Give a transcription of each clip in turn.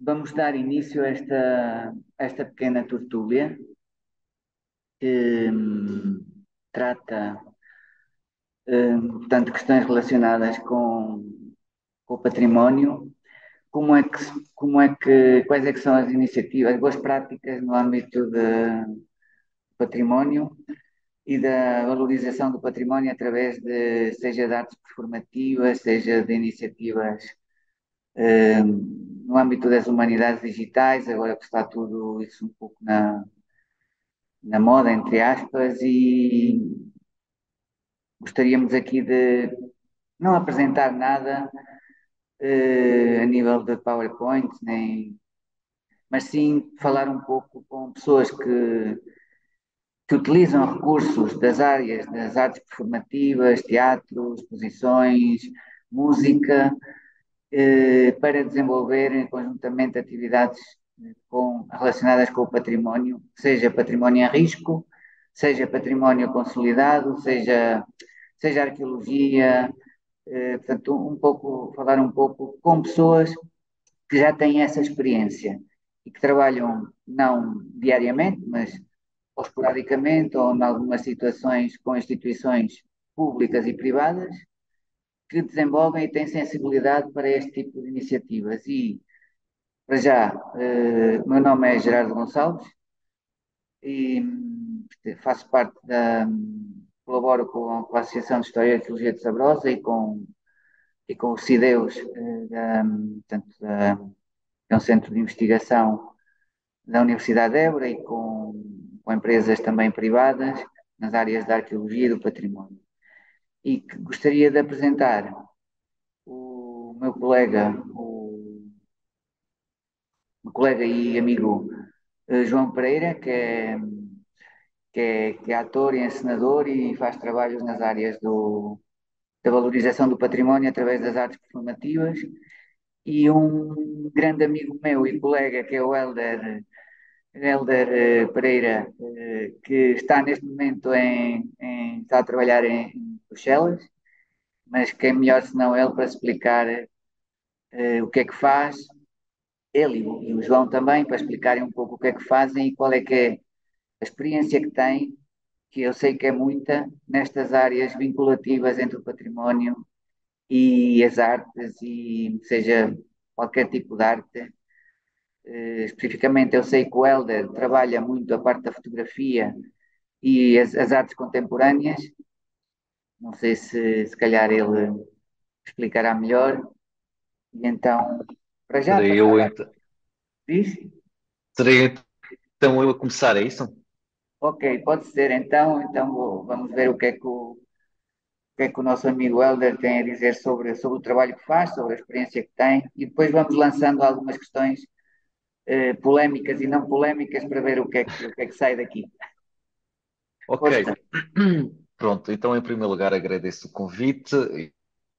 Vamos dar início a esta pequena tertúlia que trata, portanto, questões relacionadas com o património, quais é que são as iniciativas, as boas práticas no âmbito do património e da valorização do património através seja de artes performativas, seja de iniciativas no âmbito das humanidades digitais, agora que está tudo isso um pouco na moda, entre aspas, e gostaríamos aqui de não apresentar nada a nível de PowerPoint, mas sim falar um pouco com pessoas que utilizam recursos das áreas das artes performativas, teatro, exposições, música, para desenvolverem conjuntamente atividades relacionadas com o património, seja património em risco, seja património consolidado, seja arqueologia, portanto, falar um pouco com pessoas que já têm essa experiência e que trabalham não diariamente, mas ou esporadicamente, ou em algumas situações com instituições públicas e privadas, que desenvolvem e têm sensibilidade para este tipo de iniciativas. E, para já, o meu nome é Gerardo Gonçalves e faço parte colaboro com a Associação de História e Arqueologia de Sabrosa e com os CIDEUS, portanto, é um centro de investigação da Universidade de Évora e com empresas também privadas nas áreas da arqueologia e do património. E que gostaria de apresentar o meu colega e amigo João Pereira, que é ator e encenador e faz trabalhos nas áreas da valorização do património através das artes performativas, e um grande amigo meu e colega que é o Hélder Pereira, que está neste momento está a trabalhar em Bruxelas, mas quem melhor senão ele para explicar o que é que faz, ele e o João também, para explicarem um pouco o que é que fazem e qual é que é a experiência que têm, que eu sei que é muita, nestas áreas vinculativas entre o património e as artes, e seja qualquer tipo de arte. Especificamente, eu sei que o Helder trabalha muito a parte da fotografia e as artes contemporâneas. Não sei se calhar ele explicará melhor. E então, para já, Serei passar eu, a diz? serei então eu a começar, é isso? Ok, pode ser. Então vamos ver o que é que o nosso amigo Helder tem a dizer sobre o trabalho que faz, sobre a experiência que tem, e depois vamos lançando algumas questões polémicas e não polémicas para ver o que é que sai daqui. Ok. Força. Pronto, então em primeiro lugar agradeço o convite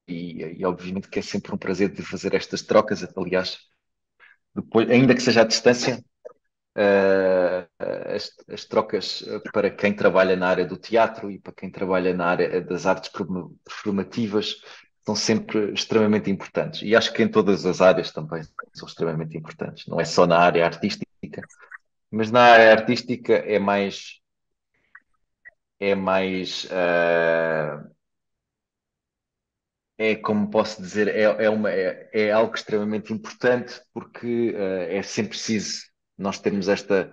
e obviamente que é sempre um prazer de fazer estas trocas. Aliás, depois, ainda que seja à distância, as trocas para quem trabalha na área do teatro e para quem trabalha na área das artes performativas são sempre extremamente importantes. E acho que em todas as áreas também são extremamente importantes. Não é só na área artística, mas na área artística é mais, é como posso dizer, é algo extremamente importante porque é sempre preciso nós termos esta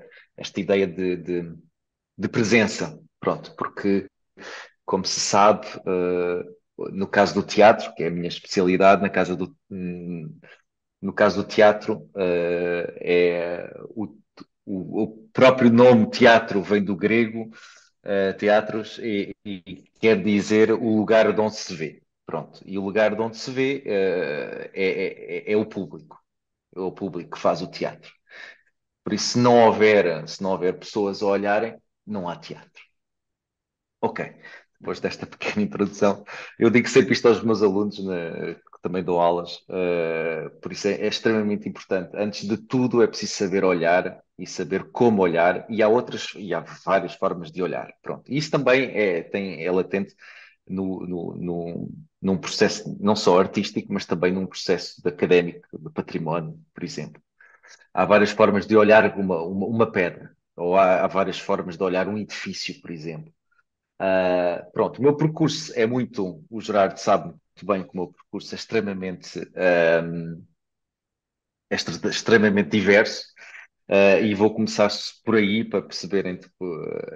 ideia de presença, pronto, porque como se sabe, no caso do teatro, que é a minha especialidade, no caso do teatro, o próprio nome teatro vem do grego, teatros, e quer dizer o lugar de onde se vê. Pronto. E o lugar de onde se vê é o público. É o público que faz o teatro. Por isso, se não houver pessoas a olharem, não há teatro. Ok. Depois desta pequena introdução, eu digo sempre isto aos meus alunos, né, que também dou aulas, por isso é extremamente importante. Antes de tudo, é preciso saber olhar e saber como olhar, e há várias formas de olhar. Pronto. E isso também é latente num processo não só artístico, mas também num processo de académico, de património, por exemplo. Há várias formas de olhar uma pedra, ou há várias formas de olhar um edifício, por exemplo. Pronto, o meu percurso é muito, o Gerardo sabe muito bem que o meu percurso é extremamente diverso. E vou começar por aí para perceberem, tipo,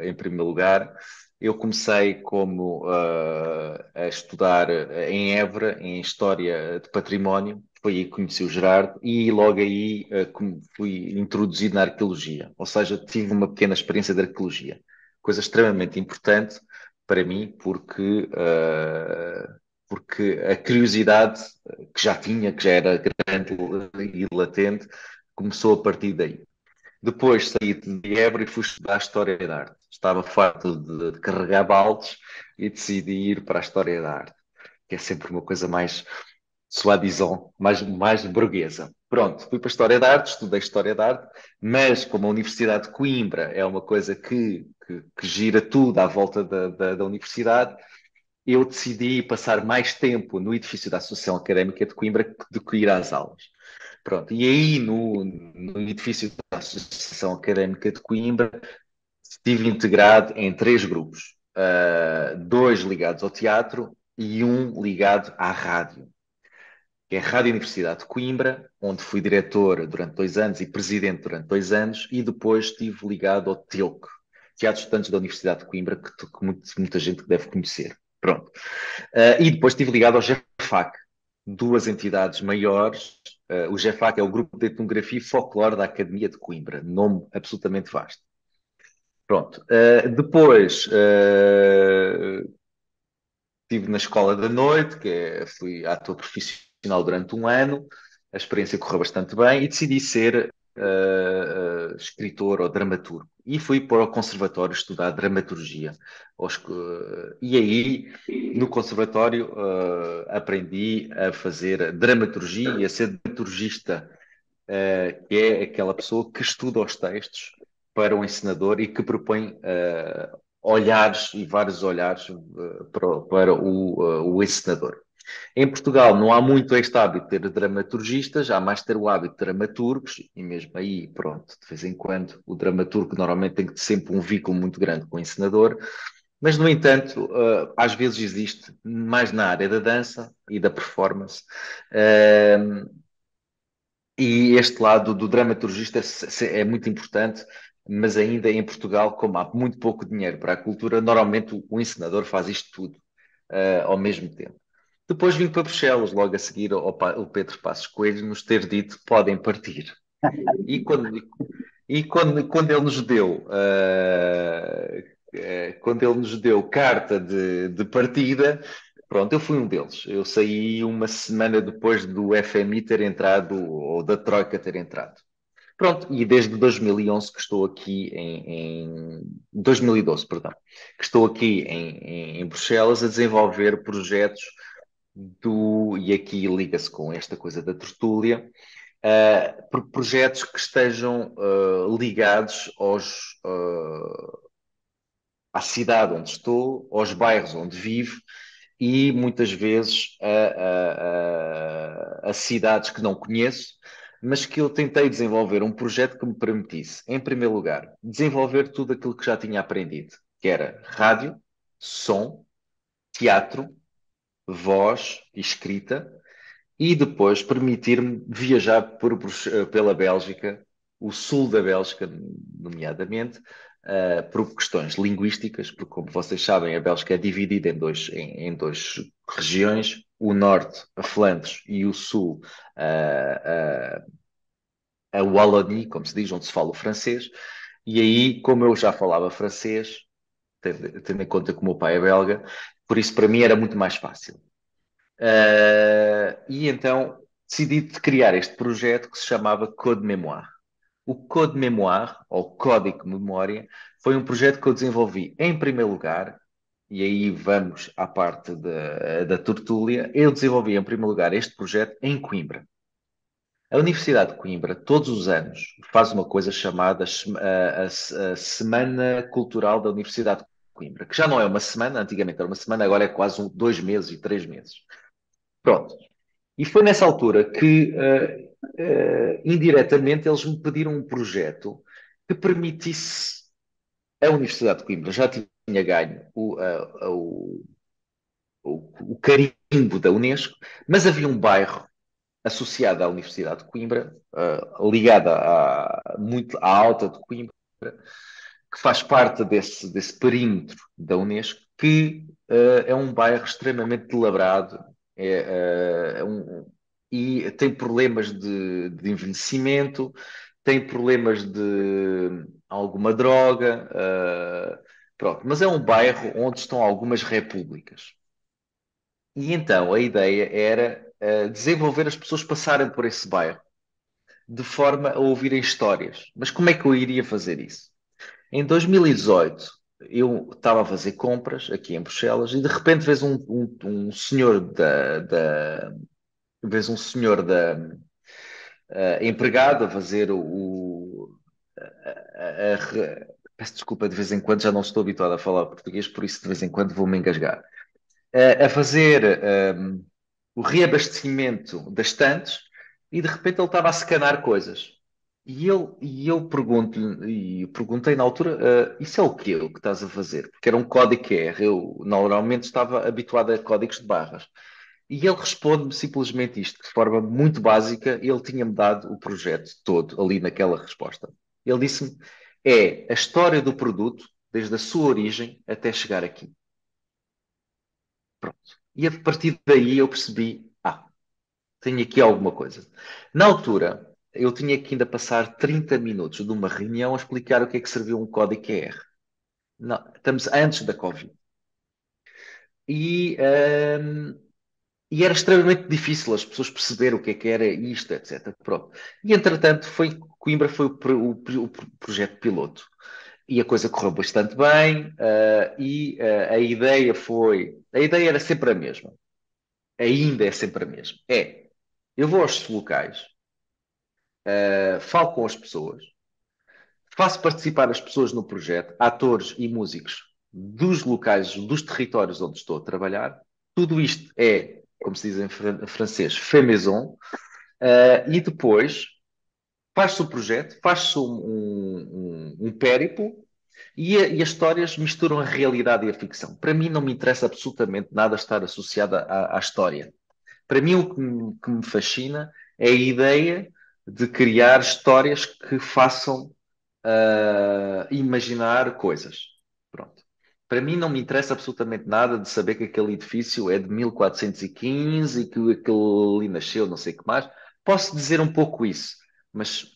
em primeiro lugar. Eu comecei como a estudar em Évora, em História de Património. Foi aí que conheci o Gerardo e logo aí fui introduzido na arqueologia. Ou seja, tive uma pequena experiência de arqueologia. Coisa extremamente importante para mim, porque a curiosidade que já tinha, que já era grande e latente, começou a partir daí. Depois saí de Évora e fui estudar História da Arte. Estava farto de carregar baldes e decidi ir para a História da Arte, que é sempre uma coisa mais soi-disant, mais burguesa. Pronto, fui para a História da Arte, estudei História da Arte, mas como a Universidade de Coimbra é uma coisa que gira tudo à volta da universidade, eu decidi passar mais tempo no edifício da Associação Académica de Coimbra do que ir às aulas. Pronto, e aí no edifício da Associação Académica de Coimbra estive integrado em três grupos, dois ligados ao teatro e um ligado à rádio, que é a Rádio Universidade de Coimbra, onde fui diretor durante 2 anos e presidente durante 2 anos, e depois estive ligado ao TEUC, Teatro de Estudantes da Universidade de Coimbra, que muita gente deve conhecer. Pronto. E depois estive ligado ao GEFAC, duas entidades maiores. O GEFAC é o Grupo de Etnografia e Folclore da Academia de Coimbra, nome absolutamente vasto. Pronto. Depois estive na Escola da Noite, fui ator profissional durante um ano, a experiência correu bastante bem e decidi ser escritor ou dramaturgo. E fui para o Conservatório estudar dramaturgia. E aí, no Conservatório, aprendi a fazer dramaturgia e a ser dramaturgista, que é aquela pessoa que estuda os textos para o encenador e que propõe olhares e vários olhares para o encenador. Em Portugal não há muito este hábito de ter dramaturgistas, há mais ter o hábito de dramaturgos, e mesmo aí, pronto, de vez em quando, o dramaturgo normalmente tem que ter sempre um vínculo muito grande com o encenador, mas, no entanto, às vezes existe mais na área da dança e da performance, e este lado do dramaturgista é muito importante, mas ainda em Portugal, como há muito pouco dinheiro para a cultura, normalmente o encenador faz isto tudo ao mesmo tempo. Depois vim para Bruxelas, logo a seguir o Pedro Passos Coelho nos ter dito podem partir. E quando ele nos deu quando ele nos deu carta de partida, pronto, eu fui um deles. Eu saí uma semana depois do FMI ter entrado, ou da Troika ter entrado. Pronto, e desde 2011 que estou aqui em 2012, perdão, que estou aqui em Bruxelas a desenvolver projetos e aqui liga-se com esta coisa da tertúlia, projetos que estejam ligados à cidade onde estou, aos bairros onde vivo e muitas vezes a cidades que não conheço, mas que eu tentei desenvolver um projeto que me permitisse, em primeiro lugar, desenvolver tudo aquilo que já tinha aprendido, que era rádio, som, teatro, voz e escrita, e depois permitir-me viajar pela Bélgica, o sul da Bélgica, nomeadamente, por questões linguísticas, porque, como vocês sabem, a Bélgica é dividida em duas regiões, o norte, a Flandres, e o sul, a Wallonie, como se diz, onde se fala o francês. E aí, como eu já falava francês, tendo em conta que o meu pai é belga, por isso para mim era muito mais fácil. E então decidi de criar este projeto que se chamava Code Mémoire. O Code Mémoire, ou Código de Memória, foi um projeto que eu desenvolvi em primeiro lugar, e aí vamos à parte da tertúlia. Eu desenvolvi em primeiro lugar este projeto em Coimbra. A Universidade de Coimbra, todos os anos, faz uma coisa chamada a Semana Cultural da Universidade de Coimbra, que já não é uma semana, antigamente era uma semana, agora é quase 2 meses e 3 meses. Pronto. E foi nessa altura que indiretamente, eles me pediram um projeto que permitisse a Universidade de Coimbra já tinha ganho o carimbo da Unesco, mas havia um bairro associado à Universidade de Coimbra, ligada muito à Alta de Coimbra, que faz parte desse perímetro da Unesco, que é um bairro extremamente delabrado e tem problemas de envelhecimento, tem problemas de alguma droga, pronto. Mas é um bairro onde estão algumas repúblicas. E então a ideia era desenvolver as pessoas passarem por esse bairro, de forma a ouvirem histórias. Mas como é que eu iria fazer isso? Em 2018, eu estava a fazer compras aqui em Bruxelas e de repente um senhor vês um senhor empregado a fazer peço desculpa, de vez em quando já não estou habituado a falar português, por isso de vez em quando vou-me engasgar. A fazer o reabastecimento das estantes e de repente ele estava a scanar coisas. E eu pergunto-lhe, e perguntei na altura, isso é o quê, o que estás a fazer? Porque era um código QR, eu normalmente estava habituado a códigos de barras. E ele responde-me simplesmente isto, de forma muito básica, ele tinha-me dado o projeto todo ali naquela resposta. Ele disse-me, é a história do produto, desde a sua origem até chegar aqui. Pronto. E a partir daí eu percebi, tenho aqui alguma coisa. Na altura, eu tinha que ainda passar 30 minutos de uma reunião a explicar o que é que serviu um código QR. Não, estamos antes da Covid. E, ehm, e era extremamente difícil as pessoas perceberem o que era isto, etc. Pronto. E, entretanto, Coimbra foi o projeto piloto. E a coisa correu bastante bem, a ideia foi... A ideia era sempre a mesma. Ainda é sempre a mesma. Eu vou aos locais, falo com as pessoas, faço participar as pessoas no projeto, atores e músicos dos locais, dos territórios onde estou a trabalhar. Tudo isto é, como se diz em francês, fait maison. E depois faz-se o projeto, faz-se um périplo e as histórias misturam a realidade e a ficção. Para mim não me interessa absolutamente nada estar associada à história. Para mim, o que me fascina é a ideia de criar histórias que façam imaginar coisas. Pronto. Para mim, não me interessa absolutamente nada de saber que aquele edifício é de 1415 e que aquele ali nasceu, não sei o que mais. Posso dizer um pouco isso, mas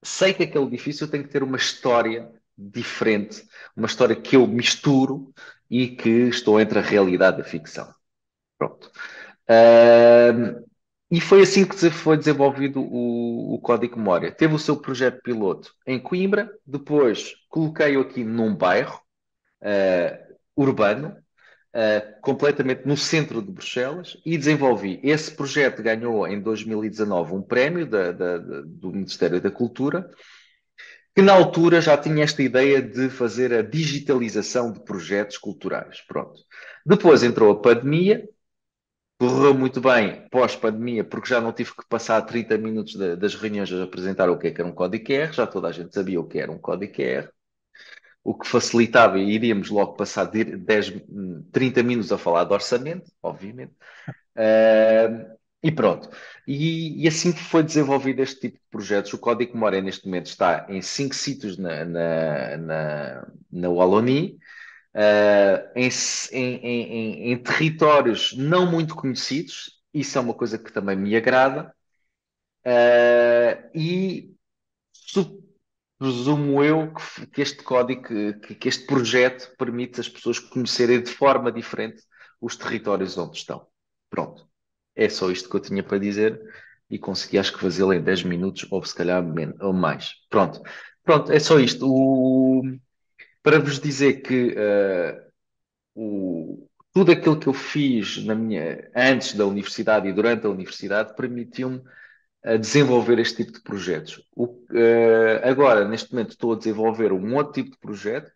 sei que aquele edifício tem que ter uma história diferente, uma história que eu misturo e que estou entre a realidade e a ficção. Pronto. Uh, e foi assim que foi desenvolvido o Código Memória. Teve o seu projeto piloto em Coimbra, depois coloquei-o aqui num bairro urbano, completamente no centro de Bruxelas, e desenvolvi. Esse projeto ganhou em 2019 um prémio do Ministério da Cultura, que na altura já tinha esta ideia de fazer a digitalização de projetos culturais. Pronto. Depois entrou a pandemia. Correu muito bem pós-pandemia, porque já não tive que passar 30 minutos das reuniões a apresentar o que é que era um código QR, já toda a gente sabia o que era um código QR, o que facilitava e iríamos logo passar 10, 30 minutos a falar de orçamento, obviamente. E pronto. E assim que foi desenvolvido este tipo de projetos, o Código Memória neste momento está em 5 sítios na Wallonie, em territórios não muito conhecidos, isso é uma coisa que também me agrada, e presumo eu que este código, que este projeto permite as pessoas conhecerem de forma diferente os territórios onde estão. Pronto. É só isto que eu tinha para dizer e consegui, acho que fazê-lo em 10 minutos ou se calhar menos, ou mais. Pronto. Pronto, é só isto. Para vos dizer que tudo aquilo que eu fiz antes da universidade e durante a universidade permitiu-me desenvolver este tipo de projetos. Agora, neste momento, estou a desenvolver um outro tipo de projeto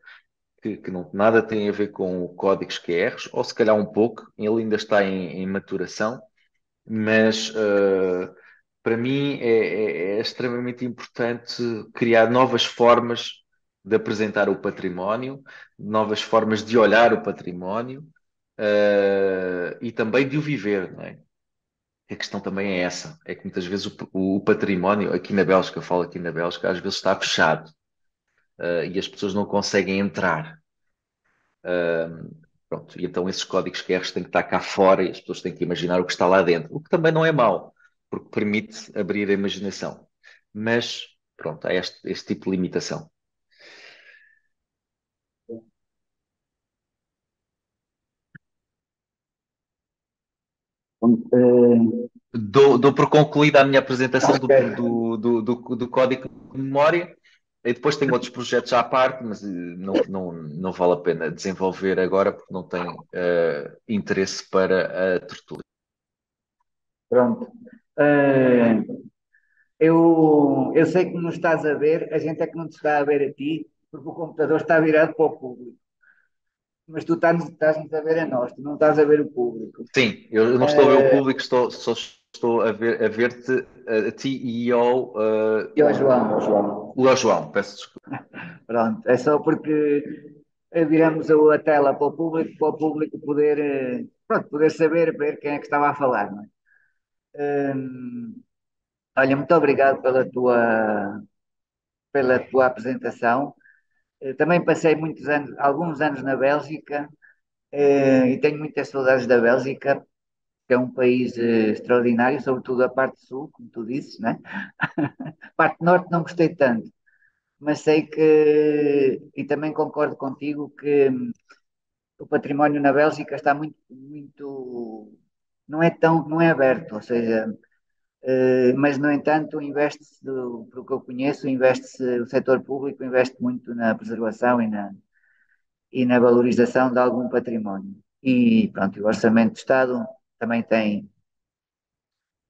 que não nada tem a ver com códigos QRs, ou se calhar um pouco, ele ainda está em maturação, mas para mim é extremamente importante criar novas formas de apresentar o património, novas formas de olhar o património, e também de o viver, não é? A questão também é essa, é que muitas vezes o património, aqui na Bélgica, eu falo aqui na Bélgica, às vezes está fechado, e as pessoas não conseguem entrar. Pronto, e então esses códigos QR têm que estar cá fora e as pessoas têm que imaginar o que está lá dentro, o que também não é mau, porque permite abrir a imaginação. Mas, pronto, há este tipo de limitação. Eh, Dou por concluída a minha apresentação ok, do código de memória. E depois tenho outros projetos à parte, mas não vale a pena desenvolver agora porque não tem interesse para a tertúlia. pronto. Eh, eu sei que nos estás a ver, a gente é que não te está a ver a ti, porque o computador está virado para o público. Mas tu estás-nos a ver a nós, tu não estás a ver o público. Sim, eu não estou a ver o Eh, público, só estou a ver-te, a ti e e ao João, ao João, peço desculpa. pronto, é só porque viramos a tela para o público poder, pronto, poder saber, ver quem é que estava a falar, não é? Olha, muito obrigado pela tua apresentação. Também passei muitos anos, alguns anos na Bélgica, e tenho muitas saudades da Bélgica, que é um país extraordinário, sobretudo a parte sul, como tu disse, né? A parte norte não gostei tanto, mas sei que, e também concordo contigo, que o património na Bélgica está não é aberto, ou seja, mas no entanto investe-se, pelo que eu conheço, investe-se, o setor público investe muito na preservação e na valorização de algum património. E pronto, o Orçamento de Estado também tem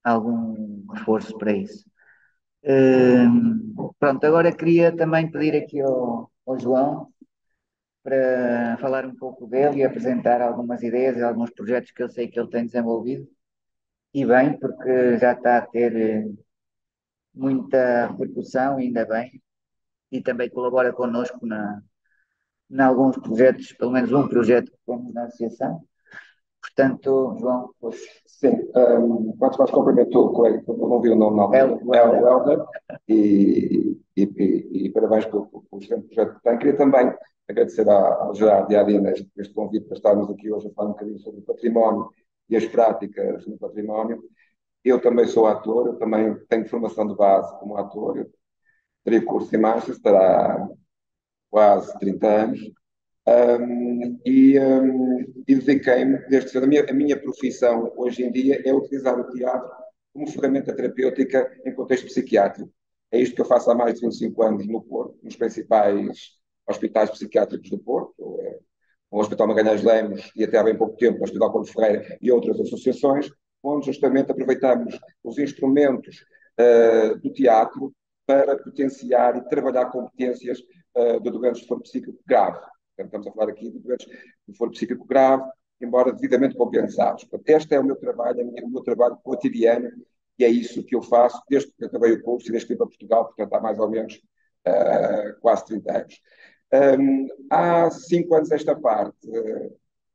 algum reforço para isso. Pronto, agora queria também pedir aqui ao João para falar um pouco dele e apresentar algumas ideias e alguns projetos que eu sei que ele tem desenvolvido. E bem, porque já está a ter muita repercussão, ainda bem, e também colabora connosco em alguns projetos, pelo menos um projeto que temos na associação. Portanto, João, pois, Sim, quanto mais cumprimento o colega, que eu não vi o nome na altura, é o Helder, e parabéns pelo excelente projeto que tem. Queria também agradecer ao Gerardo e à Dina este convite para estarmos aqui hoje a falar um bocadinho sobre o património e as práticas no património. Eu também sou ator, eu também tenho formação de base como ator, eu teria curso em Masters, estará quase 30 anos, e dediquei-me, desde cedo, a minha profissão hoje em dia é utilizar o teatro como ferramenta terapêutica em contexto psiquiátrico. É isto que eu faço há mais de 25 anos no Porto, nos principais hospitais psiquiátricos do Porto, o Hospital Magalhães Lemos e até há bem pouco tempo o Hospital Conde Ferreira e outras associações, onde justamente aproveitamos os instrumentos do teatro para potenciar e trabalhar competências de doenças de foro psíquico grave. Portanto, estamos a falar aqui de doentes de foro psíquico grave, embora devidamente compensados. Portanto, este é o meu trabalho, o meu trabalho cotidiano, e é isso que eu faço desde que acabei o curso e desde que vim para Portugal, portanto, há mais ou menos quase 30 anos. Há 5 anos esta parte,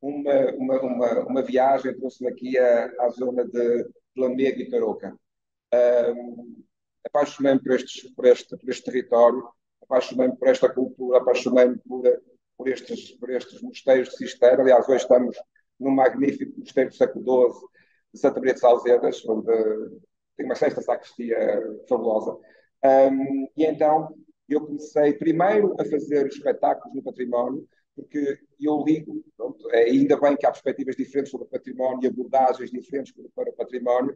uma viagem trouxe-me aqui à zona de Lamego e Tarouca. Apaixonei-me por este território, apaixonei-me por esta cultura, apaixonei-me por estes mosteiros de Cisteira. Aliás, hoje estamos num magnífico mosteiro do século XII de Santa Maria de Salzedas, onde tem uma sexta sacristia fabulosa. E então eu comecei primeiro a fazer espetáculos no património, porque eu ligo, pronto, ainda bem que há perspectivas diferentes sobre o património e abordagens diferentes para o património.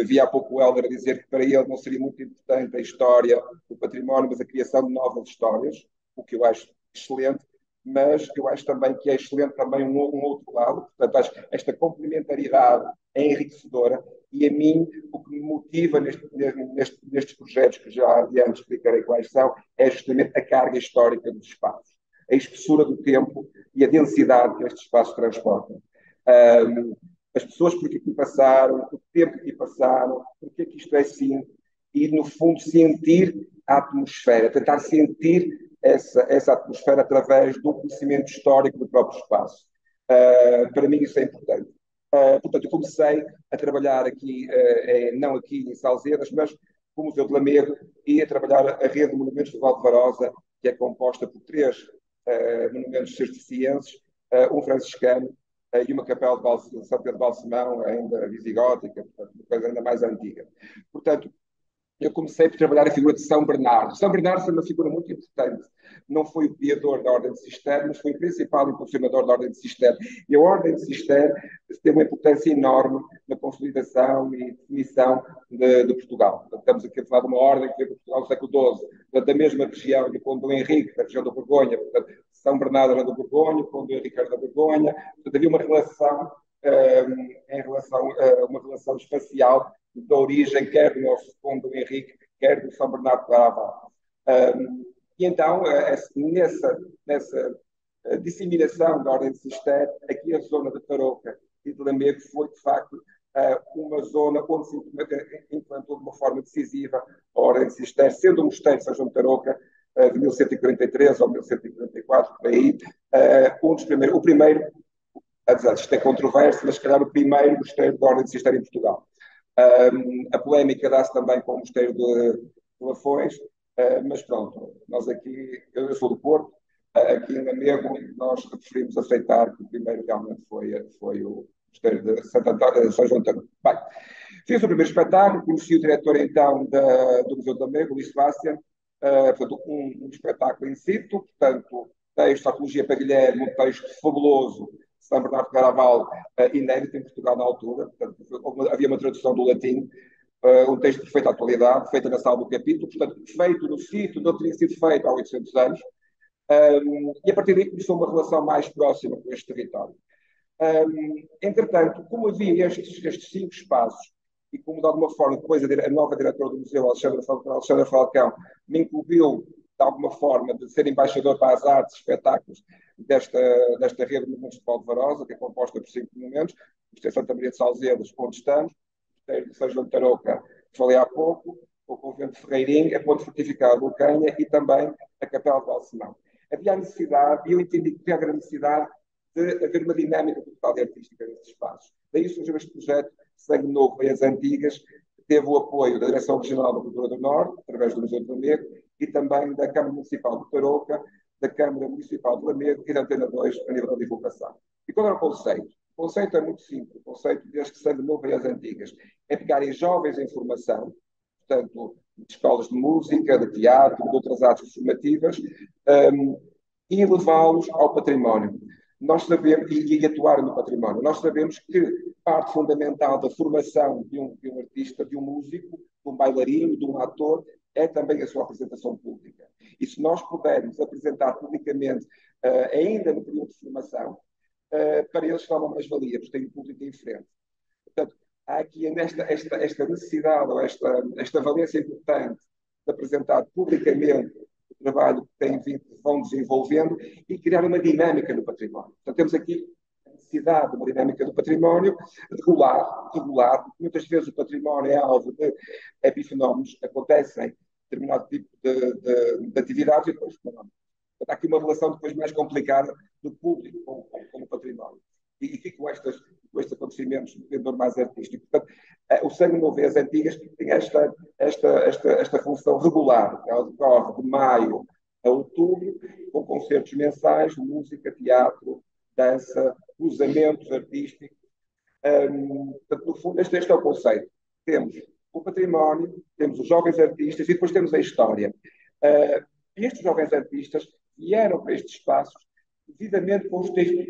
Vi há pouco o Helder a dizer que para ele não seria muito importante a história do património, mas a criação de novas histórias, o que eu acho excelente, mas eu acho também que é excelente também um outro lado. Portanto, acho que esta complementariedade é enriquecedora, e a mim o que me motiva nestes projetos, que já adiante explicarei quais são, é justamente a carga histórica dos espaços, a espessura do tempo e a densidade que estes espaços transportam. as pessoas por que aqui passaram, o tempo que aqui passaram, porque é que isto é assim, e, no fundo, sentir a atmosfera, tentar sentir essa atmosfera através do conhecimento histórico do próprio espaço. Para mim isso é importante. Portanto, eu comecei a trabalhar aqui, não aqui em Salzedas, mas com o Museu de Lamego, e a trabalhar a rede de monumentos do Val de Varosa, que é composta por 3 monumentos cistercienses, um franciscano e uma capela de São Pedro de Balsemão, ainda visigótica, portanto, uma coisa ainda mais antiga. Portanto, eu comecei por trabalhar a figura de São Bernardo. São Bernardo foi uma figura muito importante. Não foi o criador da Ordem de Cister, mas foi o principal impulsionador da Ordem de Cister. E a Ordem de Cister teve uma importância enorme na consolidação e definição de Portugal. Portanto, estamos aqui a falar de uma ordem que veio de Portugal no século XII, portanto, da mesma região de Conde Henrique, da região da Borgonha. Portanto, São Bernardo era da Borgonha, Conde Henrique era da Borgonha. Portanto, havia uma relação, uma relação espacial da origem, quer do nosso Conde Henrique, quer do São Bernardo de Claraval. E então, nessa disseminação da Ordem de Cister, aqui a zona de Tarouca e de Lamego foi, de facto, uma zona onde se implantou de uma forma decisiva a Ordem de Cister, sendo o Mosteiro de São João de Tarouca, de 1143 ou 1144, por aí, um dos primeiros, o primeiro, isto é controverso, mas se calhar o primeiro mosteiro da Ordem de Cister em Portugal. A polémica dá-se também com o mosteiro de Lafões, mas pronto, nós aqui, eu sou do Porto, aqui em Lamego, nós preferimos aceitar que o primeiro realmente foi o mosteiro de São João de Tarouca. Bem, fiz o primeiro espetáculo, conheci o diretor então do Museu de Lamego, Luís Sebastião, portanto, um espetáculo in situ, portanto, texto, Apologia para Guilherme, um texto fabuloso, São Bernardo de Claraval, inédito em Portugal na altura, portanto, havia uma tradução do latim, um texto de perfeita atualidade, feito na sala do capítulo, portanto, feito no sítio onde teria sido feito há 800 anos, e a partir daí começou uma relação mais próxima com este território. Entretanto, como havia estes 5 espaços, e como de alguma forma depois a nova diretora do museu, Alexandra Falcão, me incluiu de alguma forma de ser embaixador para as artes e espetáculos desta rede de monumentos de Val de Varosa, que é composta por 5 monumentos, o Mosteiro Santa Maria de Salzedas, onde estamos, o Mosteiro de São João de Tarouca, que falei há pouco, o Convento de Ferreirinho, a Ponte Fortificada de Lucanha e também a Capela de Balsemão. Havia a necessidade, e eu entendi que havia a necessidade de haver uma dinâmica cultural e artística nesses espaços. Daí surgiu este projeto Sangue Novo e as Antigas, que teve o apoio da Direção Regional da Cultura do Norte, através do Museu de Lamego, e também da Câmara Municipal de Tarouca, da Câmara Municipal de Lamego e da Antena 2 a nível da divulgação. E qual era o conceito? O conceito é muito simples, o conceito deste Sangue Novo e as Antigas é pegarem jovens em formação, portanto, de escolas de música, de teatro, de outras artes formativas, e levá-los ao património. Nós sabemos, e atuar no património, nós sabemos que parte fundamental da formação de um artista, de um músico, de um bailarino, de um ator, é também a sua apresentação pública. E se nós pudermos apresentar publicamente, ainda no período de formação, para eles será uma mais-valia, porque tem o público em frente. Portanto, há aqui esta necessidade, ou esta valência importante de apresentar publicamente o trabalho que vão desenvolvendo e criar uma dinâmica no património. Portanto, temos aqui a necessidade de uma dinâmica do património regular. Muitas vezes o património é alvo de epifenómenos, acontecem determinado tipo de atividades e depois fenómenos. Há aqui uma relação depois mais complicada do público com o património. E fico com estes acontecimentos de vendedor mais artístico. Portanto, o Sangue Novo e as Antigas tem esta função regular. Ela decorre de maio a outubro, com concertos mensais, música, teatro, dança, cruzamentos artísticos. Portanto, no fundo, este é o conceito. Temos o património, temos os jovens artistas e depois temos a história. E estes jovens artistas vieram para estes espaços devidamente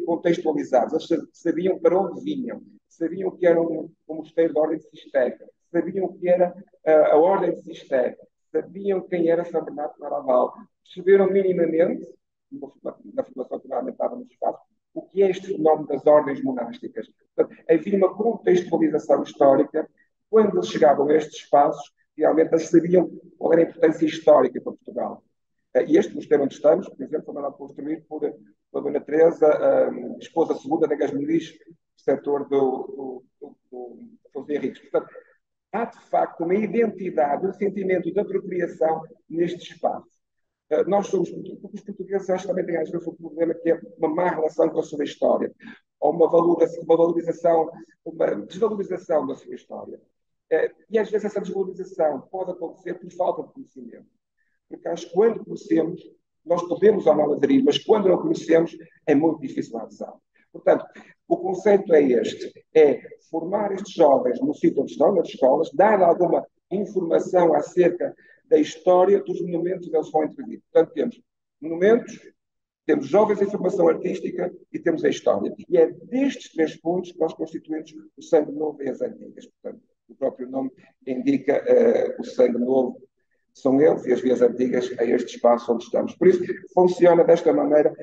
contextualizados. Eles sabiam para onde vinham, sabiam que era um mosteiro da Ordem de Cister, sabiam que era a Ordem de Cister, sabiam quem era São Bernardo de Claraval, perceberam minimamente, na formação que normalmente estava nos espaços, o que é este fenómeno das ordens monásticas. Portanto, havia uma contextualização histórica. Quando eles chegavam a estes espaços, realmente eles sabiam qual era a importância histórica para Portugal. E este mosteiro onde estamos, por exemplo, foi mandado construir por Dona Teresa, esposa segunda da Gasmeliz, setor do Henriques. Portanto, há de facto uma identidade, um sentimento de apropriação neste espaço. Nós somos, porque os portugueses acho que também têm às vezes um problema que é uma má relação com a sua história, ou uma valorização, uma desvalorização da sua história. E às vezes essa desvalorização pode acontecer por falta de conhecimento. Porque acho que quando conhecemos, nós podemos ou não aderir, mas quando não conhecemos, é muito difícil a adesão. Portanto, o conceito é este, é formar estes jovens no sítio onde estão, nas escolas, dar alguma informação acerca da história dos monumentos onde eles vão intervir. Portanto, temos monumentos, temos jovens em formação artística e temos a história. E é destes três pontos que nós constituímos o sangue novo e as antigas. Portanto, o próprio nome indica o sangue novo são eles e as vias antigas a este espaço onde estamos. Por isso, funciona desta maneira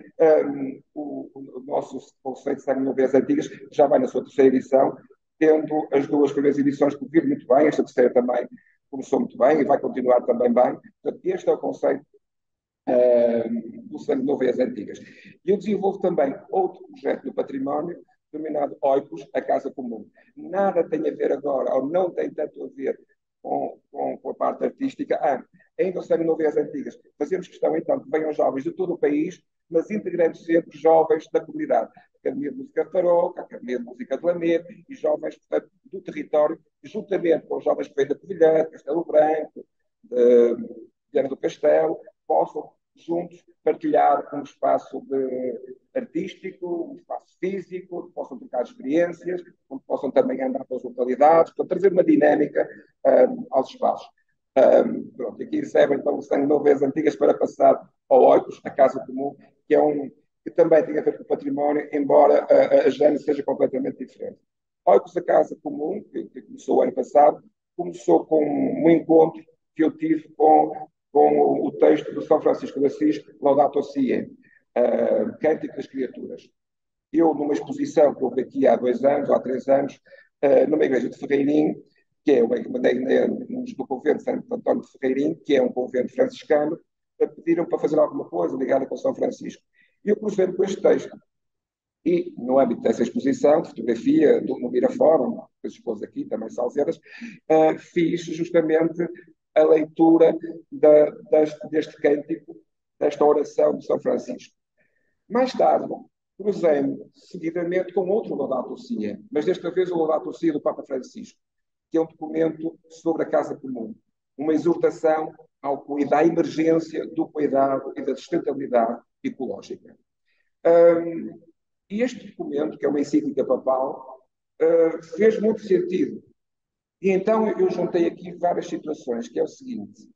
o nosso conceito de sangue novo e as antigas, já vai na sua terceira edição, tendo as duas primeiras edições corrido muito bem, esta terceira também começou muito bem e vai continuar também bem. Portanto, este é o conceito do sangue novo e as antigas. E eu desenvolvo também outro projeto do património, denominado Oikos, a Casa Comum. Nada tem a ver agora, ou não tem tanto a ver com a parte artística. Ainda o sangue novo e as antigas. Fazemos questão, então, que venham jovens de todo o país, mas integrando sempre jovens da comunidade. Academia de Música de Tarouca, Academia de Música de Lamego e jovens, portanto, do território, juntamente com os jovens que vêm da Covilhã, de Castelo Branco, de Viana do Castelo, possam juntos partilhar um espaço artístico, um espaço físico, onde possam trocar experiências, onde possam também andar pelas localidades, para trazer uma dinâmica aos espaços. Pronto, aqui recebem então o sangue novo e as antigas para passar ao Oikos, a Casa Comum, que também tem a ver com o património, embora a gênese seja completamente diferente. Oikos, a Casa Comum, que começou o ano passado, começou com um encontro que eu tive com o texto do São Francisco de Assis, Laudato Si, Cântico das Criaturas. Eu, numa exposição que houve aqui há 2 anos, ou há 3 anos, numa igreja de Ferreirinho, que é no convento de Santo António de Ferreirinho, que é um convento franciscano, pediram para fazer alguma coisa ligada com São Francisco. E eu cruzei com este texto. E, no âmbito dessa exposição de fotografia, no Mirafórum, que se expôs aqui, também Salzedas, fiz justamente a leitura deste cântico, desta oração de São Francisco. Mais tarde, cruzei-me seguidamente com outro Laudato Si, mas desta vez o Laudato Si do Papa Francisco, que é um documento sobre a Casa Comum, uma exortação à emergência do cuidado e da sustentabilidade ecológica. E este documento, que é uma encíclica papal, fez muito sentido. E então eu juntei aqui várias situações, que é o seguinte.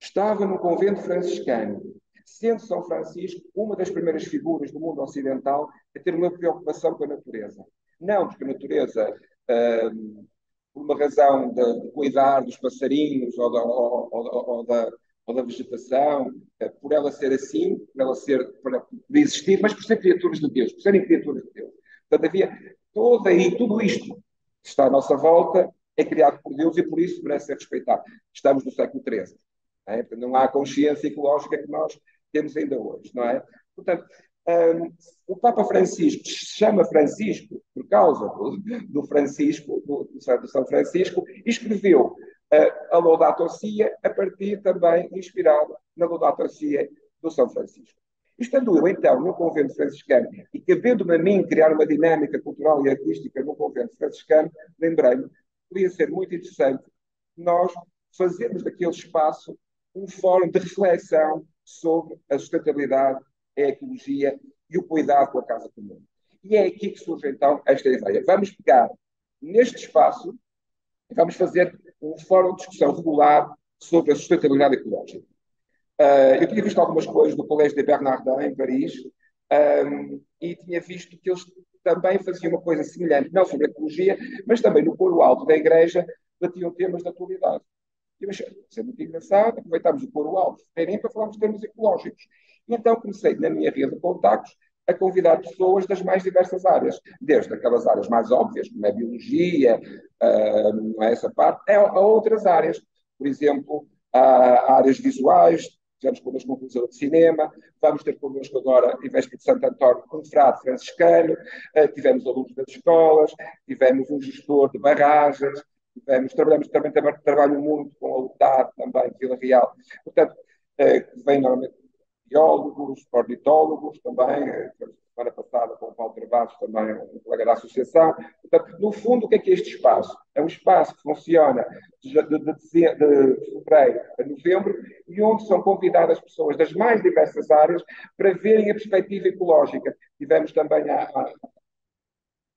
Estava no convento franciscano, sendo São Francisco uma das primeiras figuras do mundo ocidental a ter uma preocupação com a natureza. Não porque a natureza, por uma razão de cuidar dos passarinhos ou da vegetação, por ela ser assim, por existir, mas por ser criaturas de Deus, por serem criaturas de Deus. Portanto, havia tudo isto que está à nossa volta é criado por Deus e por isso merece ser respeitado. Estamos no século XIII. Não há a consciência ecológica que nós temos ainda hoje, não é? Portanto, o Papa Francisco se chama Francisco por causa do Francisco, do São Francisco, e escreveu a Laudato Si a partir também inspirado na Laudato Si do São Francisco. Estando eu, então, no convento franciscano e cabendo-me a mim criar uma dinâmica cultural e artística no convento franciscano, lembrei-me que podia ser muito interessante nós fazermos daquele espaço um fórum de reflexão sobre a sustentabilidade, a ecologia e o cuidado com a Casa Comum. E é aqui que surge, então, esta ideia. Vamos pegar neste espaço e vamos fazer um fórum de discussão regular sobre a sustentabilidade ecológica. Eu tinha visto algumas coisas do Colégio de Bernardin, em Paris, e tinha visto que eles também faziam uma coisa semelhante, não sobre a ecologia, mas também no coro alto da igreja batiam temas da atualidade. E eu achei, isso é muito engraçado, aproveitámos o coro alto para falarmos de temas ecológicos. E então comecei, na minha rede de contactos, a convidar pessoas das mais diversas áreas, desde aquelas áreas mais óbvias, como é a biologia, não é essa parte, a outras áreas. Por exemplo, há áreas visuais, tivemos connosco um realizador de cinema, vamos ter connosco agora, em véspera de Santo António, um frade franciscano, tivemos alunos das escolas, tivemos um gestor de barragens, também trabalho muito com a UTAD, também, Vila Real. Portanto, vem normalmente biólogos, ornitólogos também, semana passada com o Paulo Travassos, também um colega da associação. Portanto, no fundo, o que é este espaço? É um espaço que funciona de fevereiro a novembro e onde são convidadas pessoas das mais diversas áreas para verem a perspectiva ecológica. Tivemos também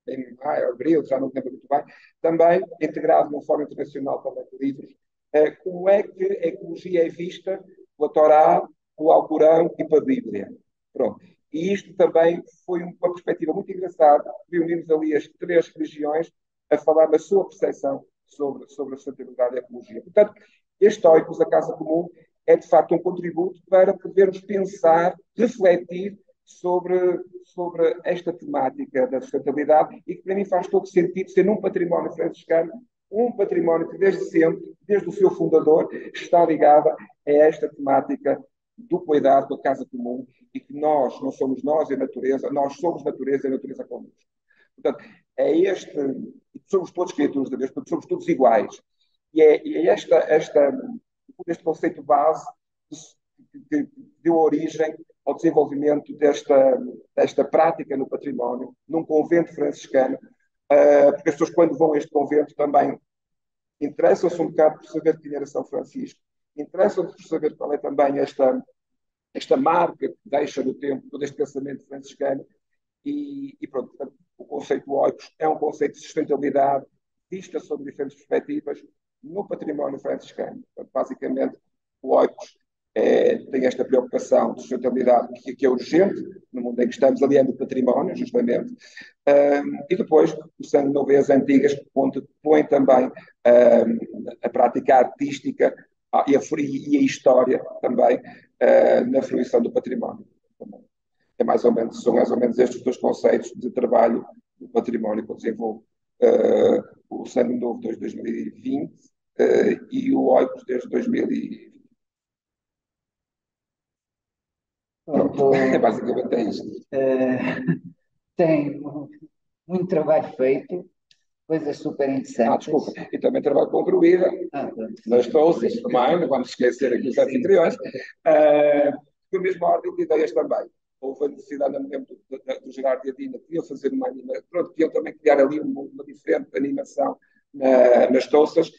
em abril, já não lembro muito bem, também integrado no Fórum Internacional também de Livros, como é que a ecologia é vista pela Torá, pelo Alcorão e pela Bíblia. Pronto. E isto também foi uma perspectiva muito engraçada. Reunimos ali as três religiões a falar da sua percepção sobre a sustentabilidade e a ecologia. Portanto, este Oikos, a Casa Comum, é de facto um contributo para podermos pensar, refletir sobre esta temática da sustentabilidade e que para mim faz todo sentido ser um património franciscano, um património que desde sempre, desde o seu fundador, está ligado a esta temática do cuidado da casa comum e que nós não somos nós e a natureza, nós somos natureza e a natureza connosco. Portanto, somos todos criaturas de Deus, portanto, somos todos iguais. E é este conceito base que deu origem ao desenvolvimento desta prática no património, num convento franciscano, porque as pessoas, quando vão a este convento, também interessam-se um bocado por saber quem era São Francisco, interessam-se por saber qual é também esta marca que deixa no tempo todo este pensamento franciscano. E pronto, portanto, o conceito Oikos é um conceito de sustentabilidade vista sob diferentes perspectivas no património franciscano. Portanto, basicamente, o Oikos tem esta preocupação de sustentabilidade que é urgente no mundo em que estamos, aliando o património, justamente. E depois, o Sangue Novo e as Antigas, onde põe também a prática artística e a história também na fruição do património. São mais ou menos estes dois conceitos de trabalho do património que eu desenvolvo. O Sangue Novo desde 2020 e o Oikos desde 2020. Basicamente é isto. Tem muito trabalho feito, coisas super interessantes. Desculpa. E também trabalho com o Druida, nas Touças também, não vamos esquecer aqui os anfitriões, com a mesma ordem de ideias também. Houve a necessidade, não me lembro, do Gerardo e a Dina, queriam fazer uma animação, pronto, queriam também criar ali uma diferente animação nas Touças,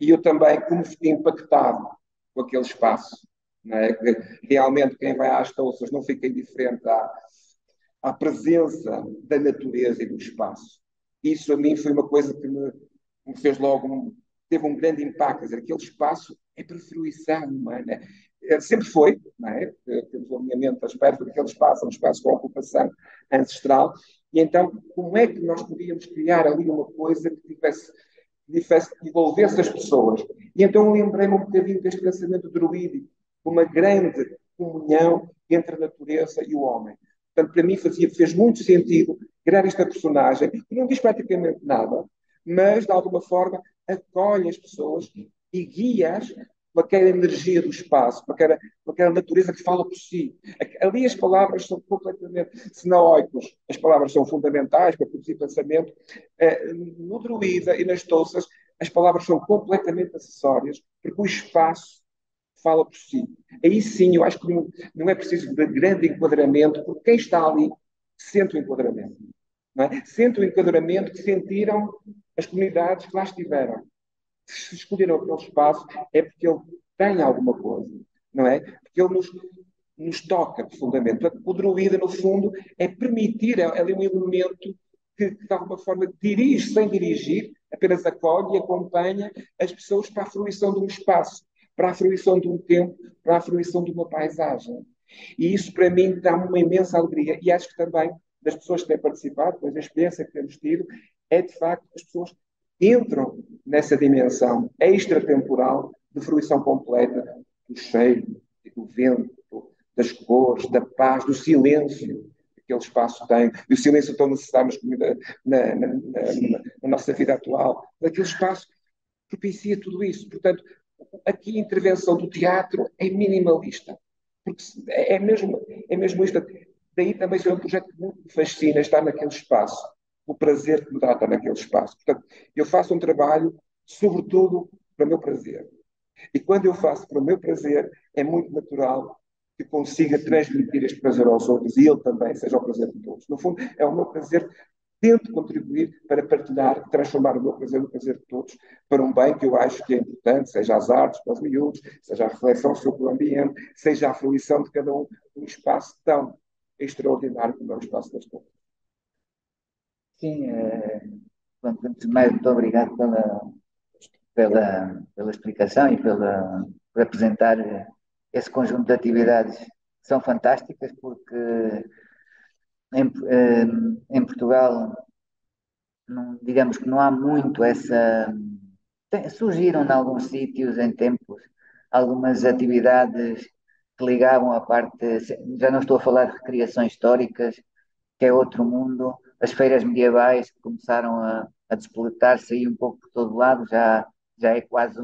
e eu também, como fiquei impactado com aquele espaço, não é? Realmente quem vai às Touças não fica indiferente à presença da natureza e do espaço. Isso a mim foi uma coisa que me fez logo, teve um grande impacto. Quer dizer, aquele espaço é para fruição humana. Sempre foi, não é? Temos o alinhamento das pernas daquele espaço, um espaço com ocupação ancestral. E então, como é que nós podíamos criar ali uma coisa que envolvesse as pessoas? E então lembrei-me um bocadinho deste pensamento druídico, uma grande comunhão entre a natureza e o homem. Portanto, para mim fez muito sentido criar esta personagem que não diz praticamente nada, mas, de alguma forma, acolhe as pessoas e guia-as para aquela energia do espaço, para aquela natureza que fala por si. Ali as palavras são completamente sinaóicos, as palavras são fundamentais para produzir pensamento. No Druida e nas Touças, as palavras são completamente acessórias, porque o espaço fala por si. Aí sim, eu acho que não é preciso de grande enquadramento, porque quem está ali sente o enquadramento. Não é? Sente o enquadramento que sentiram as comunidades que lá estiveram. Se escolheram aquele espaço, é porque ele tem alguma coisa, não é? Porque ele nos toca profundamente. O druida, no fundo, é permitir, é um elemento que, de alguma forma, dirige, sem dirigir, apenas acolhe e acompanha as pessoas para a fruição de um espaço, para a fruição de um tempo, para a fruição de uma paisagem. E isso, para mim, dá-me uma imensa alegria. E acho que também, das pessoas que têm participado, pois a experiência que temos tido, é, de facto, as pessoas entram nessa dimensão extratemporal de fruição completa do cheiro, do vento, das cores, da paz, do silêncio que aquele espaço tem. E o silêncio tão necessário na nossa vida atual. Aquele espaço propicia tudo isso. Portanto, Aqui a intervenção do teatro é minimalista, porque é mesmo isto. Daí também ser um projeto que muito me fascina estar naquele espaço, o prazer que me dá estar naquele espaço. Portanto, eu faço um trabalho, sobretudo, para o meu prazer. E quando eu faço para o meu prazer, é muito natural que eu consiga transmitir este prazer aos outros e ele também seja o prazer de todos. No fundo, é o meu prazer, tento contribuir para partilhar, transformar o meu prazer no prazer de todos, para um bem que eu acho que é importante, seja as artes para os miúdos, seja a reflexão sobre o ambiente, seja a fruição de cada um espaço tão extraordinário como é o espaço das coisas. Sim, pronto, antes de mais, muito obrigado pela explicação e por apresentar esse conjunto de atividades que são fantásticas, porque em Portugal, digamos que não há muito essa. Surgiram em alguns sítios, em tempos, algumas atividades que ligavam a parte. Já não estou a falar de recriações históricas, que é outro mundo. As feiras medievais que começaram a despoletar-se aí um pouco por todo lado, já é quase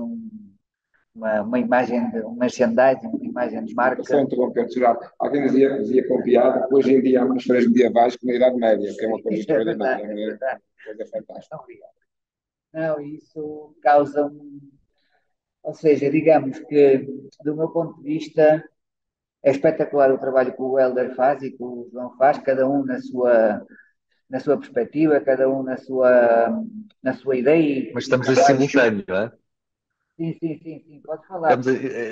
uma imagem, um merchandising, uma imagem de Só marca. interromper, Gerardo. Alguém dizia com piada que hoje em dia há mais feiras medievais que na Idade Média, que é uma coisa É verdade, extraordinária, é não é? verdade. Uma coisa fantástica. Obrigado. Não, isso causa um. Ou seja, digamos que, do meu ponto de vista, é espetacular o trabalho que o Helder faz e que o João faz, cada um na sua perspectiva, cada um na sua ideia. Mas E estamos em acho. simultâneo, não é? Sim, sim, sim, sim, pode falar.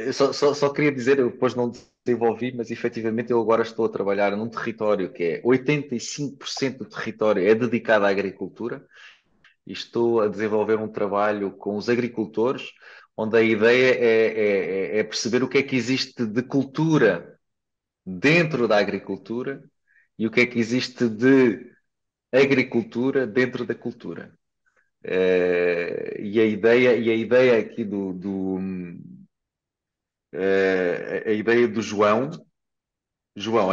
Eu só queria dizer, eu depois não desenvolvi, mas efetivamente eu agora estou a trabalhar num território que é 85% do território é dedicado à agricultura e estou a desenvolver um trabalho com os agricultores, onde a ideia é perceber o que é que existe de cultura dentro da agricultura e o que é que existe de agricultura dentro da cultura. E a ideia aqui a ideia do João,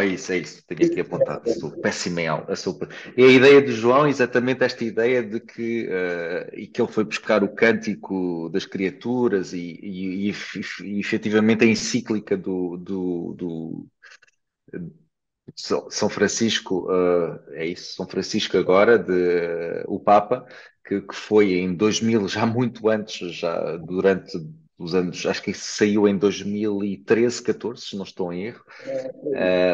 é isso, tenho aqui apontado, sou péssimo em aula. E a ideia do João é exatamente esta ideia de que, e que ele foi buscar o cântico das criaturas e efetivamente a encíclica do São Francisco, é isso, São Francisco agora, o Papa, que foi em 2000, já muito antes, já durante os anos, acho que isso saiu em 2013, 14, se não estou em erro,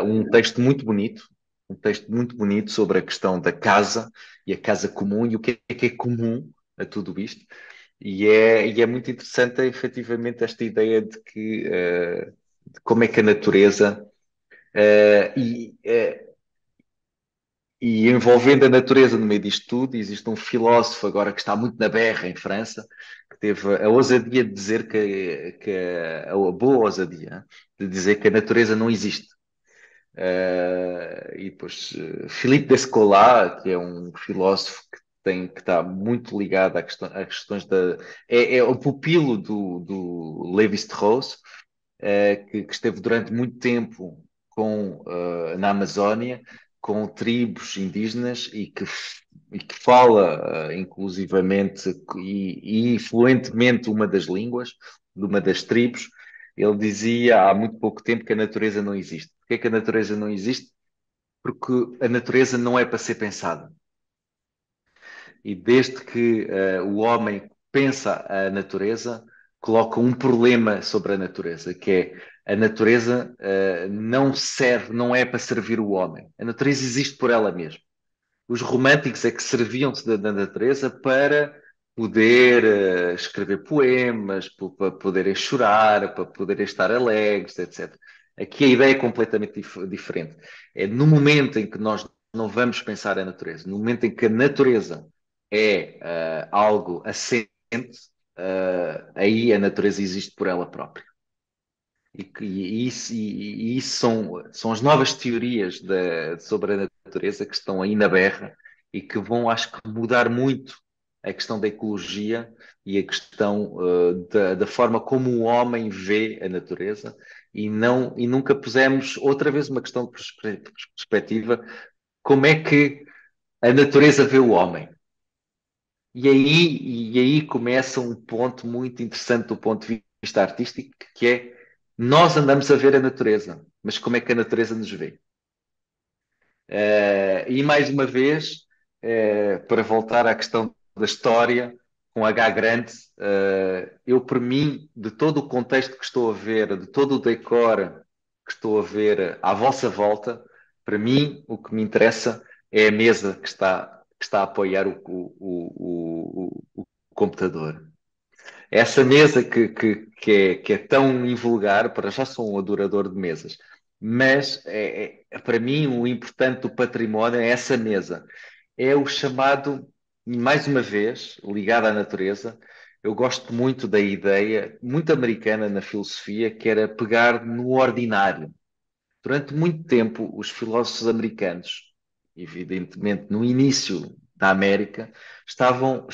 um texto muito bonito, um texto muito bonito sobre a questão da casa e a casa comum e o que é comum a tudo isto. E é muito interessante, efetivamente, esta ideia de que, de como é que a natureza Uh, e, uh, e envolvendo a natureza no meio disto tudo, existe um filósofo agora que está muito na berra em França, que teve a ousadia de dizer a boa ousadia de dizer que a natureza não existe. E depois Philippe Descola, que é um filósofo que está muito ligado a questões da. É o pupilo do Lévi-Strauss, que esteve durante muito tempo na Amazónia com tribos indígenas e que fala inclusivamente e fluentemente uma das línguas de uma das tribos. Ele dizia há muito pouco tempo que a natureza não existe. Porquê é que a natureza não existe? Porque a natureza não é para ser pensada. E desde que o homem pensa a natureza, coloca um problema sobre a natureza, que é a natureza não serve, não é para servir o homem. A natureza existe por ela mesma. Os românticos é que serviam-se da natureza para poder escrever poemas, para poderem chorar, para poderem estar alegres, etc. Aqui a ideia é completamente diferente. É no momento em que nós não vamos pensar a natureza, no momento em que a natureza é algo assente, aí a natureza existe por ela própria. E isso são as novas teorias sobre a natureza que estão aí na berra e que vão, acho que, mudar muito a questão da ecologia e a questão da forma como o homem vê a natureza e nunca pusemos outra vez uma questão de perspectiva, como é que a natureza vê o homem. E aí começa um ponto muito interessante do ponto de vista artístico, que é nós andamos a ver a natureza, mas como é que a natureza nos vê? E mais uma vez, para voltar à questão da história, com H grande, eu, por mim, de todo o contexto que estou a ver, de todo o decor que estou a ver à vossa volta, para mim, o que me interessa é a mesa que está a apoiar o computador. Essa mesa que é tão invulgar, para já sou um adorador de mesas, mas para mim o importante do património é essa mesa. É o chamado, mais uma vez, ligado à natureza. Eu gosto muito da ideia, muito americana na filosofia, que era pegar no ordinário. Durante muito tempo, os filósofos americanos, evidentemente no início da América, estavam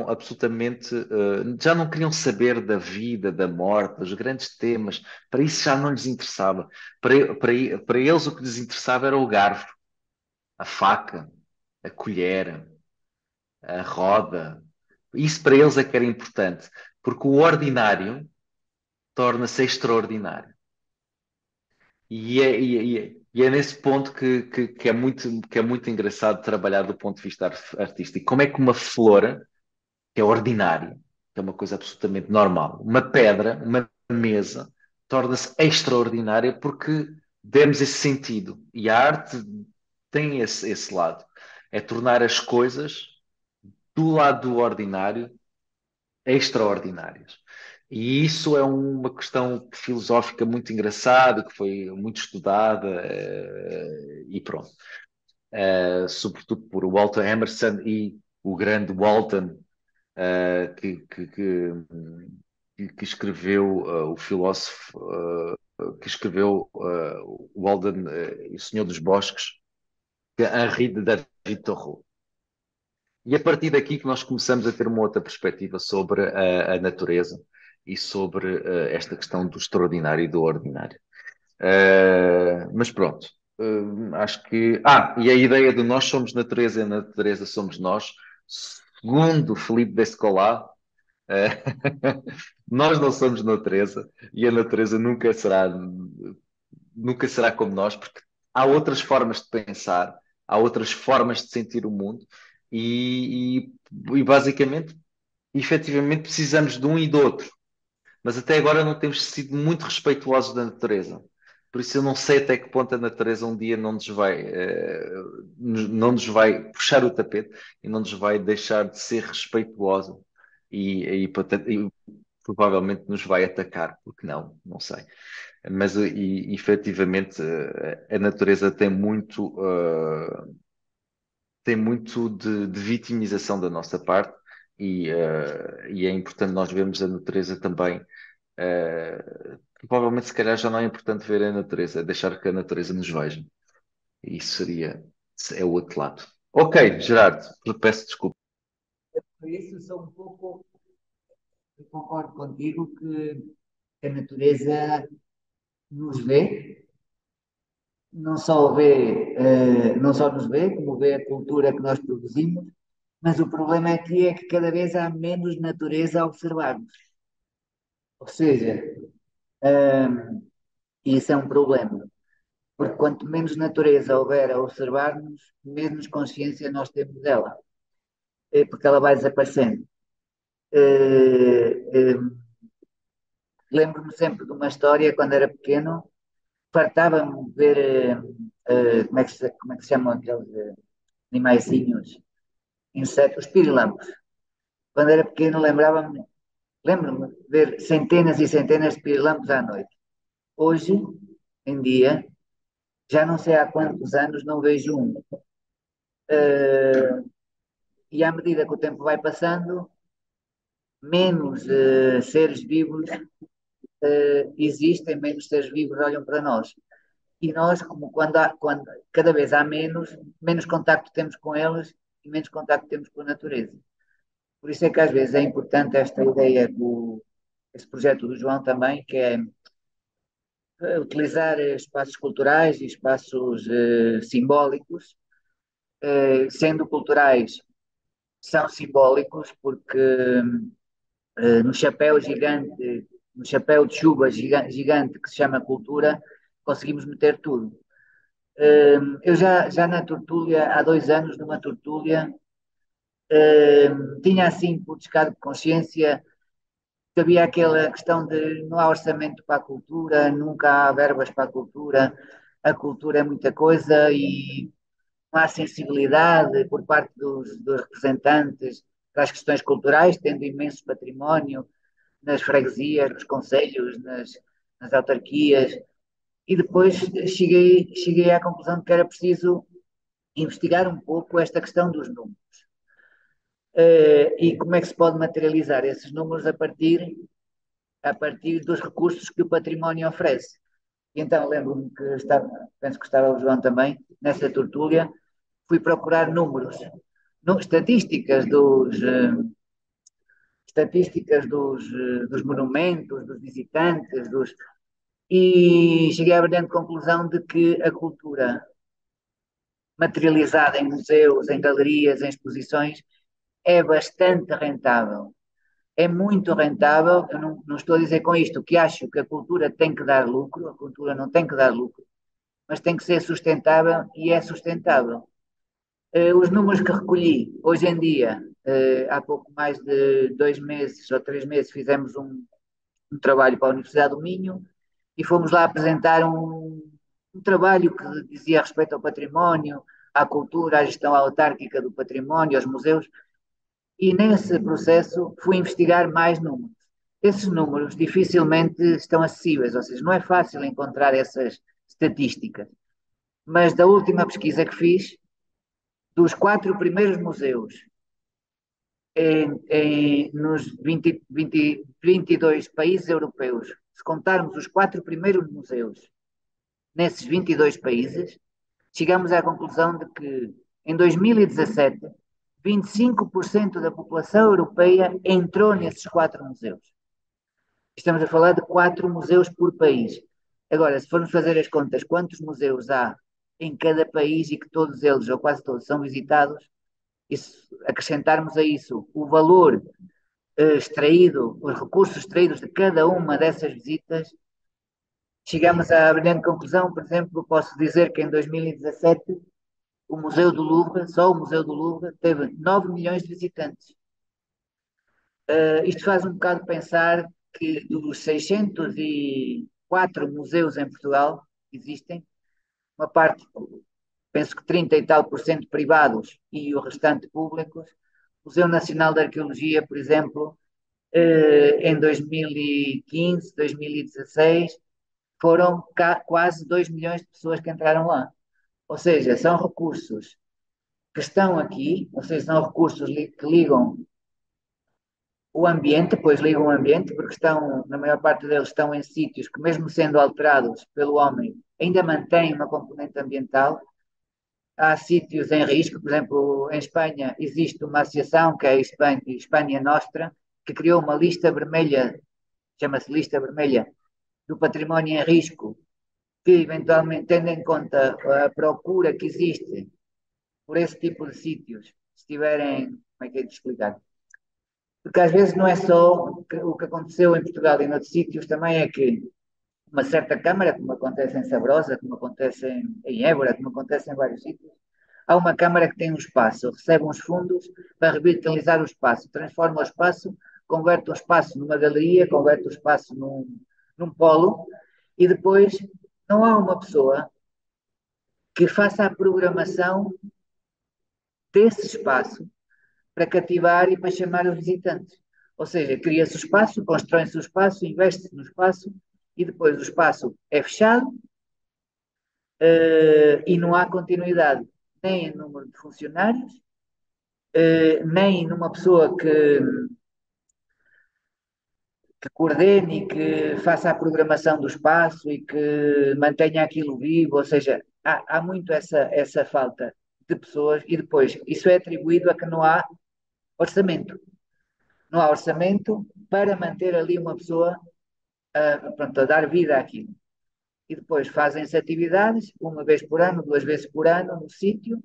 absolutamente. Já não queriam saber da vida, da morte, dos grandes temas. Para isso já não lhes interessava. Para eles, o que lhes interessava era o garfo, a faca, a colher, a roda. Isso para eles é que era importante, porque o ordinário torna-se extraordinário. E é nesse ponto que é muito engraçado trabalhar do ponto de vista artístico. Como é que uma flor, que é ordinária, que é uma coisa absolutamente normal, uma pedra, uma mesa, torna-se extraordinária porque demos esse sentido. E a arte tem esse lado. É tornar as coisas do lado do ordinário extraordinárias. E isso é uma questão filosófica muito engraçada, que foi muito estudada, e pronto. Sobretudo por Walter Emerson e o grande Walton, que escreveu, o filósofo, que escreveu o Walden, o Senhor dos Bosques, que é Henri de David Thoreau. E a partir daqui que nós começamos a ter uma outra perspectiva sobre a natureza e sobre esta questão do extraordinário e do ordinário. Mas pronto, acho que. E a ideia de nós somos natureza e a natureza somos nós, segundo Filipe Descolat, nós não somos natureza e a natureza nunca será como nós, porque há outras formas de pensar, há outras formas de sentir o mundo e basicamente, efetivamente, precisamos de um e do outro. Mas até agora não temos sido muito respeituosos da natureza. Por isso eu não sei até que ponto a natureza um dia não nos vai puxar o tapete e não nos vai deixar de ser respeituosa e provavelmente nos vai atacar, porque não, não sei. Mas efetivamente a natureza tem muito de vitimização da nossa parte e é importante nós vermos a natureza também. Provavelmente, se calhar, já não é importante ver a natureza, é deixar que a natureza nos veja. E isso é o outro lado. Ok, Gerardo, peço desculpa. Por isso, sou um pouco, eu concordo contigo que a natureza nos vê, não só nos vê, como vê a cultura que nós produzimos, mas o problema aqui é que cada vez há menos natureza a observarmos. Ou seja, isso é um problema, porque quanto menos natureza houver a observar-nos, menos consciência nós temos dela, porque ela vai desaparecendo. Eh, eh, Lembro-me sempre de uma história, quando era pequeno, fartava-me de ver, como é que se chamam aqueles animaizinhos, insetos, pirilampos. Quando era pequeno, lembro-me de ver centenas e centenas de pirilampos à noite. Hoje, em dia, já não sei há quantos anos não vejo um. Eh, e à medida que o tempo vai passando, menos seres vivos existem, menos seres vivos olham para nós. E nós, como quando cada vez há menos contacto temos com eles e menos contacto temos com a natureza. Por isso é que às vezes é importante esta ideia esse projeto do João também, que é utilizar espaços culturais e espaços simbólicos, sendo culturais, são simbólicos porque no chapéu gigante no chapéu de chuva gigante que se chama cultura, conseguimos meter tudo. Eu já na tertúlia, há 2 anos, numa tertúlia, tinha assim, por descargo de consciência, que havia aquela questão de não há orçamento para a cultura, nunca há verbas para a cultura é muita coisa e não há sensibilidade por parte dos representantes para as questões culturais, tendo imenso património nas freguesias, nos concelhos, nas autarquias, e depois cheguei à conclusão de que era preciso investigar um pouco esta questão dos números. E como é que se pode materializar esses números a partir dos recursos que o património oferece. E então lembro-me que penso que estava o João também, nessa tertúlia, fui procurar números, estatísticas dos monumentos, dos visitantes, e cheguei à brilhante conclusão de que a cultura materializada em museus, em galerias, em exposições, é bastante rentável. É muito rentável. Eu não estou a dizer com isto que acho que a cultura tem que dar lucro, a cultura não tem que dar lucro, mas tem que ser sustentável e é sustentável. Os números que recolhi hoje em dia, há pouco mais de 2 meses ou 3 meses, fizemos um trabalho para a Universidade do Minho e fomos lá apresentar um trabalho que dizia respeito ao património, à cultura, à gestão autárquica do património, aos museus, e nesse processo fui investigar mais números. Esses números dificilmente estão acessíveis, ou seja, não é fácil encontrar essas estatísticas. Mas da última pesquisa que fiz, dos 4 primeiros museus nos 22 países europeus, se contarmos os 4 primeiros museus nesses 22 países, chegamos à conclusão de que em 2017, 25% da população europeia entrou nesses 4 museus. Estamos a falar de 4 museus por país. Agora, se formos fazer as contas, quantos museus há em cada país e que todos eles, ou quase todos, são visitados, e se acrescentarmos a isso o valor extraído, os recursos extraídos de cada uma dessas visitas, chegamos à brilhante conclusão. Por exemplo, posso dizer que em 2017 o Museu do Louvre, só o Museu do Louvre, teve 9 milhões de visitantes. Isto faz um bocado pensar que dos 604 museus em Portugal que existem, uma parte, penso que 30 e tal por cento privados e o restante públicos. O Museu Nacional de Arqueologia, por exemplo, em 2015, 2016, foram quase 2 milhões de pessoas que entraram lá. Ou seja, são recursos que estão aqui, ou seja, são recursos que ligam o ambiente, pois ligam o ambiente, porque na maior parte deles estão em sítios que, mesmo sendo alterados pelo homem, ainda mantêm uma componente ambiental. Há sítios em risco, por exemplo, em Espanha existe uma associação, que é a Espanha Nostra, que criou uma lista vermelha, chama-se Lista Vermelha, do património em risco, que eventualmente, tendo em conta a procura que existe por esse tipo de sítios, se tiverem, como é que é de explicar? Porque às vezes não é só o que aconteceu em Portugal e em outros sítios, também é que uma certa Câmara, como acontece em Sabrosa, como acontece em Évora, como acontece em vários sítios, há uma Câmara que tem um espaço, recebe uns fundos para revitalizar o espaço, transforma o espaço, converte o espaço numa galeria, converte o espaço num polo, e depois não há uma pessoa que faça a programação desse espaço para cativar e para chamar os visitantes. Ou seja, cria-se o espaço, constrói-se o espaço, investe-se no espaço e depois o espaço é fechado e não há continuidade nem em número de funcionários, nem numa pessoa que coordene e que faça a programação do espaço e que mantenha aquilo vivo. Ou seja, há muito essa falta de pessoas e depois isso é atribuído a que não há orçamento. Não há orçamento para manter ali uma pessoa pronto, a dar vida àquilo. E depois fazem-se atividades, uma vez por ano, 2 vezes por ano, no sítio,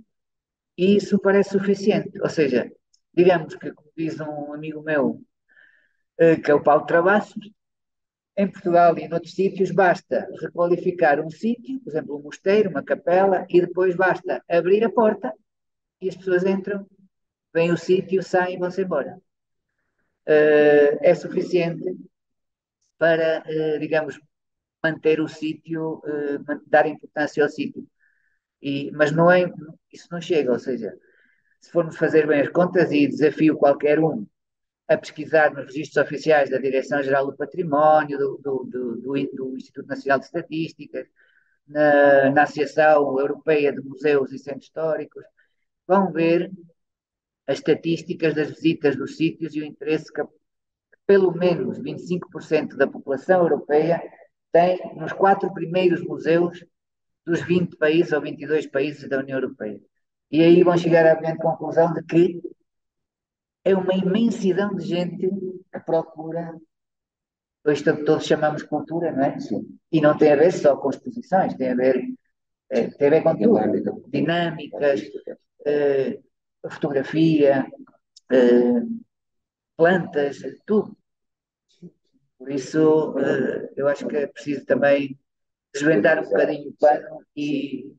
e isso parece suficiente. Ou seja, digamos que, como diz um amigo meu, que é o Paulo Travassos, Em Portugal e noutros sítios basta requalificar um sítio, por exemplo, um mosteiro, uma capela, e depois basta abrir a porta e as pessoas entram, veem o sítio, saem e vão-se embora. É suficiente para, digamos, manter o sítio, dar importância ao sítio. Mas não é, isso não chega, ou seja, se formos fazer bem as contas e desafio qualquer um a pesquisar nos registros oficiais da Direção-Geral do Património, do Instituto Nacional de Estatísticas, na Associação Europeia de Museus e Centros Históricos, vão ver as estatísticas das visitas dos sítios e o interesse que pelo menos 25% da população europeia tem nos 4 primeiros museus dos 20 países ou 22 países da União Europeia. E aí vão chegar à minha conclusão de que é uma imensidão de gente que procura, hoje todos chamamos cultura, não é? Sim. E não tem a ver só com exposições, tem a ver com tudo. Dinâmicas, fotografia, plantas, tudo. Por isso, eu acho que é preciso também desvendar um bocadinho o pano e...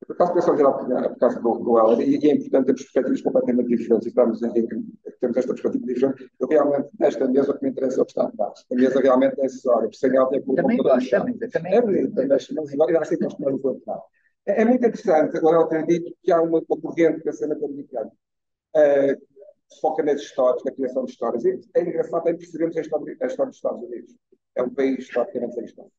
Por acaso, pensando por causa do Heller, e é importante termos perspectivas completamente diferentes, e temos esta perspectiva diferente. Eu realmente, nesta mesa, o que me interessa é o que está atrás. A mesa realmente é acessória, por sem ela tem como também gosto, também. É bonito, mas eu acho que nós podemos voltar. É muito interessante, agora eu tenho dito que há uma corrente de pensamento americano que foca nas histórias, na criação de histórias. E é engraçado, é percebermos a história dos Estados Unidos. É um país historicamente sem história.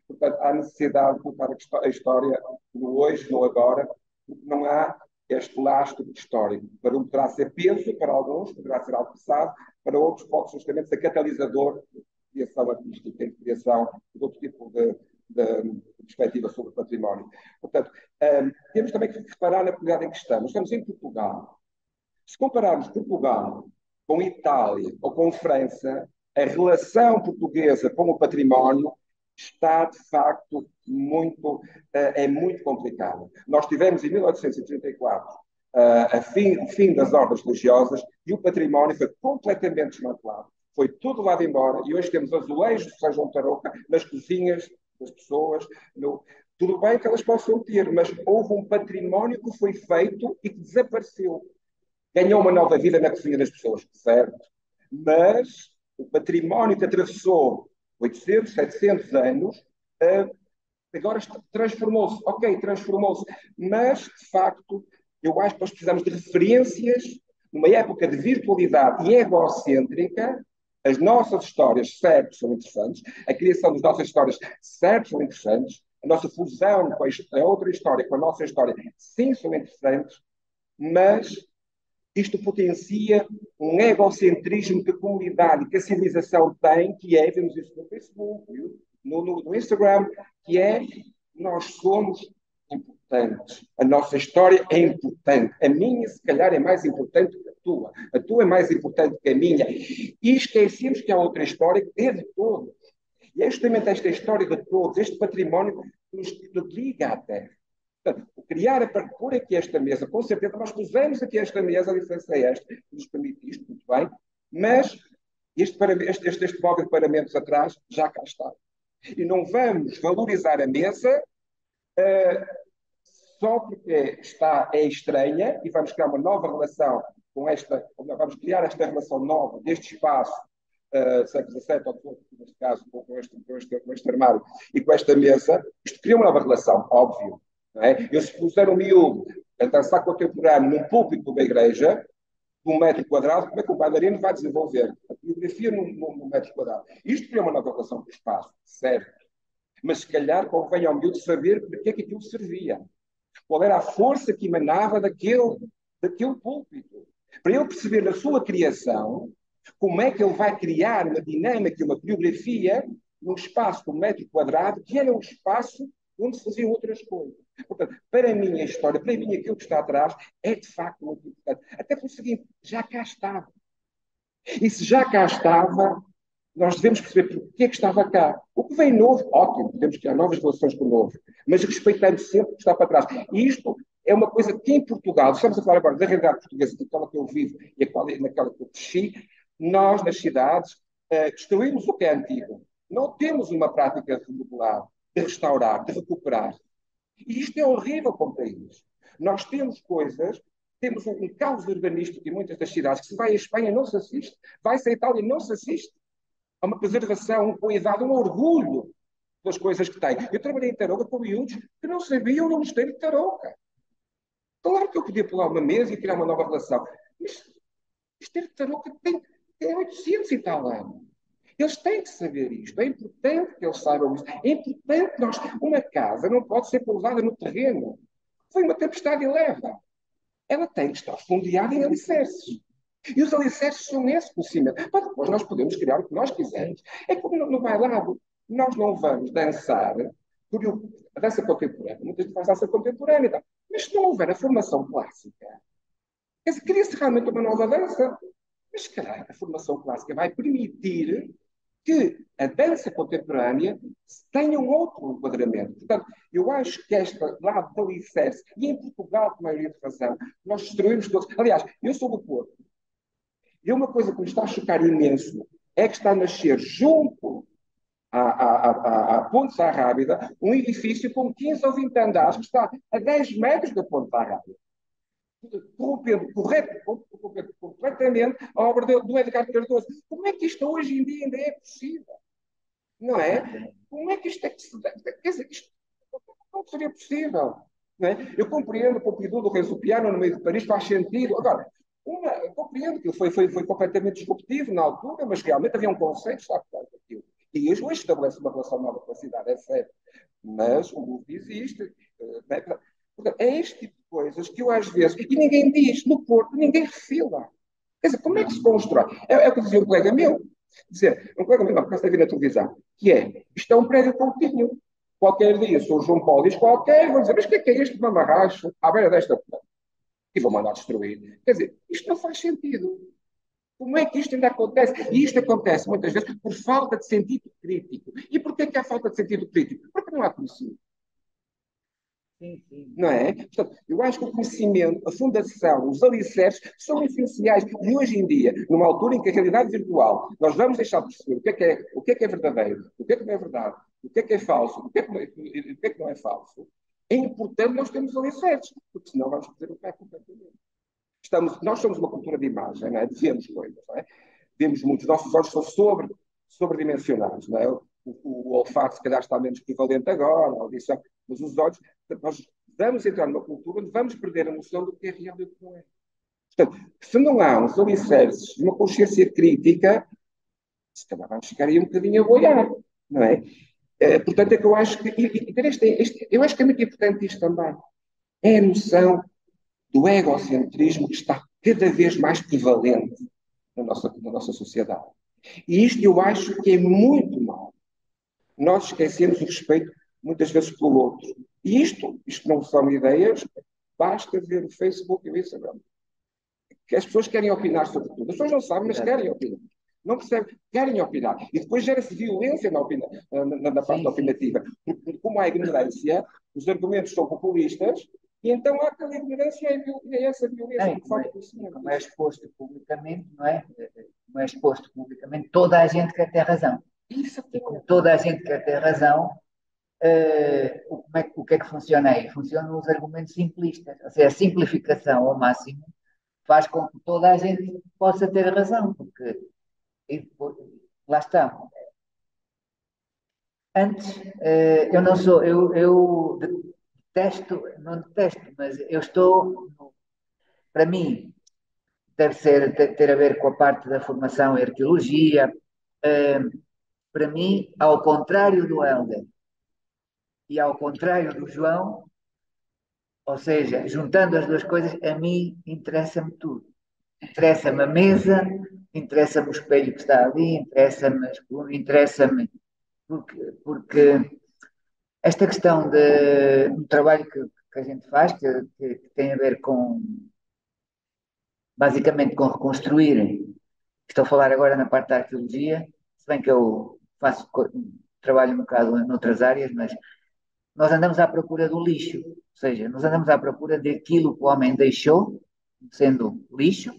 Portanto, há necessidade de colocar a história no hoje, no agora, porque não há este lastro histórico. Para um poderá ser peso, para alguns poderá ser algo pesado, para outros pode justamente ser catalisador de criação artística, de criação de outro tipo de perspectiva sobre o património. Portanto, temos também que reparar na comunidade em que estamos. Estamos em Portugal. Se compararmos Portugal com Itália ou com França, a relação portuguesa com o património está, de facto, muito complicada. Nós tivemos, em 1834, o fim das ordens religiosas e o património foi completamente desmantelado. Foi tudo levado embora e hoje temos azulejos de São João de Tarouca nas cozinhas das pessoas. Tudo bem que elas possam ter, mas houve um património que foi feito e que desapareceu. Ganhou uma nova vida na cozinha das pessoas, certo? Mas o património que atravessou 800, 700 anos, agora transformou-se. Ok, transformou-se. Mas, de facto, eu acho que nós precisamos de referências numa época de virtualidade e egocêntrica. As nossas histórias, certo, são interessantes. A criação das nossas histórias, certo, são interessantes. A nossa fusão com a outra história, com a nossa história, sim, são interessantes. Mas isto potencia um egocentrismo que a comunidade, que a civilização tem, que é, vemos isso no Facebook, no Instagram, que é, nós somos importantes. A nossa história é importante. A minha, se calhar, é mais importante que a tua. A tua é mais importante que a minha. E esquecemos que há outra história que é de todos. E é justamente esta história de todos, este património que nos liga à Terra. Portanto, pôr aqui esta mesa, com certeza nós pusemos aqui esta mesa, a diferença é esta, que nos permite isto, muito bem, mas este bloco de paramentos atrás já cá está. E não vamos valorizar a mesa só porque é estranha e vamos criar uma nova relação vamos criar esta relação nova deste espaço, século XVII, ou neste caso, com este armário e com esta mesa. Isto cria uma nova relação, óbvio. Não é? Eu, se puser um miúdo a dançar contemporâneo num púlpito de uma igreja, de 1 metro quadrado, como é que o bailarino vai desenvolver a coreografia num metro quadrado? Isto cria uma nova relação com o espaço, certo? Mas se calhar convém ao miúdo saber para que é que aquilo servia. Qual era a força que emanava daquele púlpito. Para ele perceber na sua criação como é que ele vai criar uma dinâmica, uma coreografia num espaço de 1 metro quadrado, que era um espaço onde se faziam outras coisas. Portanto, para mim a história, para mim aquilo que está atrás, é de facto muito importante. Até pelo seguinte, já cá estava. E se já cá estava, nós devemos perceber porque é que estava cá. O que vem novo, ótimo, podemos criar novas relações com o novo, mas respeitando sempre o que está para trás. E isto é uma coisa que em Portugal, estamos a falar agora da realidade portuguesa, daquela que eu vivo e naquela que eu cresci, nós nas cidades destruímos o que é antigo. Não temos uma prática de remodelar, de restaurar, de recuperar. E isto é horrível para o país. Nós temos coisas, temos um caos urbanístico em muitas das cidades, que se vai à Espanha não se assiste, vai-se à Itália não se assiste. Há uma preservação, um cuidado, um orgulho das coisas que tem. Eu trabalhei em Tarouca com miúdos que não sabiam o mosteiro de Tarouca. Claro que eu podia pular uma mesa e criar uma nova relação. Mas o mosteiro de Tarouca tem 800 e tal anos. Eles têm que saber isto. É importante que eles saibam isto. É importante que nós... Uma casa não pode ser pousada no terreno. Foi uma tempestade e leva. Ela tem que estar fundeada em alicerces. E os alicerces são esse conhecimento. Mas depois nós podemos criar o que nós quisermos. É como no bailado. Nós não vamos dançar a dança contemporânea. Muita gente faz dança contemporânea. Tá? Mas se não houver a formação clássica, quer dizer, cria-se realmente uma nova dança. Mas, caralho, a formação clássica vai permitir que a dança contemporânea tenha um outro enquadramento. Portanto, eu acho que este lado do alicerce, e em Portugal, com a maioria de razão, nós destruímos todos. Aliás, eu sou do Porto. E uma coisa que me está a chocar imenso é que está a nascer junto à Ponte da Rábida um edifício com 15 ou 20 andares que está a 10 metros da Ponte da Rábida. Corrompendo completamente a obra do Edgar Cardoso. Como é que isto hoje em dia ainda é possível? Não é? Como é que isto é que se dá? Quer dizer, isto não seria possível. Não é? Eu compreendo o Pompidou do Renzo Piano no meio de Paris, faz sentido. Agora, eu compreendo que foi completamente disruptivo na altura, mas realmente havia um conceito que está por trás daquilo. E hoje estabelece uma relação nova com a cidade, é certo. Mas o Louvre existe. Portanto, é este tipo de coisas que eu às vezes... E ninguém diz, no Porto, ninguém refila. Quer dizer, como é que se constrói? É o que dizia um colega meu. Dizer, um colega meu, não, porque está a vir na televisão, que é, isto é um prédio contínuo. Qualquer dia, sou o João Paulo, diz qualquer, vou dizer, mas o que é este mamarracho à beira desta planta? E vou mandar destruir. Quer dizer, isto não faz sentido. Como é que isto ainda acontece? E isto acontece muitas vezes por falta de sentido crítico. E porquê que há falta de sentido crítico? Porque não há conhecimento. Sim, sim. Não é? Portanto, eu acho que o conhecimento, a fundação, os alicerces são essenciais. E hoje em dia, numa altura em que a realidade virtual, nós vamos deixar de perceber o que é verdadeiro, o que não é verdade, o que é falso, o que não é falso, é importante nós termos alicerces, porque senão vamos perder o pé completamente. Nós somos uma cultura de imagem, não é? Vemos coisas, não é? Vemos muito. Os nossos olhos são sobredimensionados, não é? O olfato, se calhar, está menos prevalente agora, a audição, mas os olhos, nós vamos entrar numa cultura onde vamos perder a noção do que é real e o que não é. Portanto, se não há uns alicerces, uma consciência crítica, se calhar vamos ficar aí um bocadinho a boiar, não é? Portanto, é que eu acho que, eu acho que é muito importante isto também, é a noção do egocentrismo que está cada vez mais prevalente na nossa sociedade. E isto eu acho que é muito mau. Nós esquecemos o respeito, muitas vezes, pelo outro. E isto não são ideias, basta ver o Facebook e o Instagram. Que as pessoas querem opinar sobre tudo. As pessoas não sabem, mas querem opinar. Não percebem, querem opinar. E depois gera-se violência na parte opinativa. Porque, como há ignorância, os argumentos são populistas, e então há aquela ignorância e é essa violência que falta conhecimento. Como é exposto publicamente, não é? Como é exposto publicamente, toda a gente quer ter razão. Isso E como toda a gente quer ter razão, o que é que funciona aí? Funcionam os argumentos simplistas. Ou seja, a simplificação ao máximo faz com que toda a gente possa ter razão, porque lá está. Antes, eu não sou, eu detesto, não detesto, mas eu estou, para mim, deve ter a ver com a parte da formação em arqueologia. Para mim, ao contrário do Helder e ao contrário do João, ou seja, juntando as duas coisas, a mim interessa-me tudo. Interessa-me a mesa, interessa-me o espelho que está ali, interessa-me porque esta questão do trabalho que a gente faz, que tem a ver com, basicamente, com reconstruir, estou a falar agora na parte da arqueologia, se bem que eu trabalho um bocado noutras áreas, mas nós andamos à procura do lixo, ou seja, nós andamos à procura daquilo que o homem deixou, sendo lixo,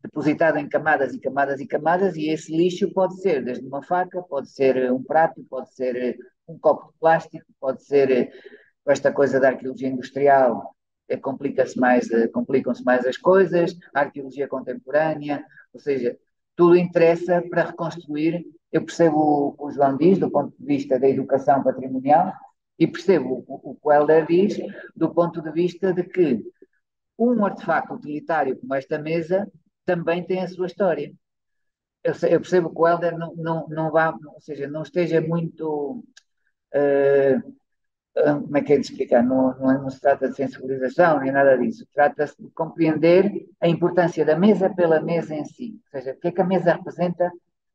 depositado em camadas e camadas e camadas, e esse lixo pode ser desde uma faca, pode ser um prato, pode ser um copo de plástico, pode ser com esta coisa da arqueologia industrial, complicam-se mais as coisas, a arqueologia contemporânea, ou seja, tudo interessa para reconstruir. Eu percebo o que o João diz do ponto de vista da educação patrimonial e percebo o que o Helder diz do ponto de vista de que um artefacto utilitário como esta mesa também tem a sua história. Eu percebo que o Helder não vá, ou seja, não esteja muito como é que é de explicar? Não se trata de sensibilização nem nada disso. Trata-se de compreender a importância da mesa pela mesa em si. Ou seja, o que é que a mesa representa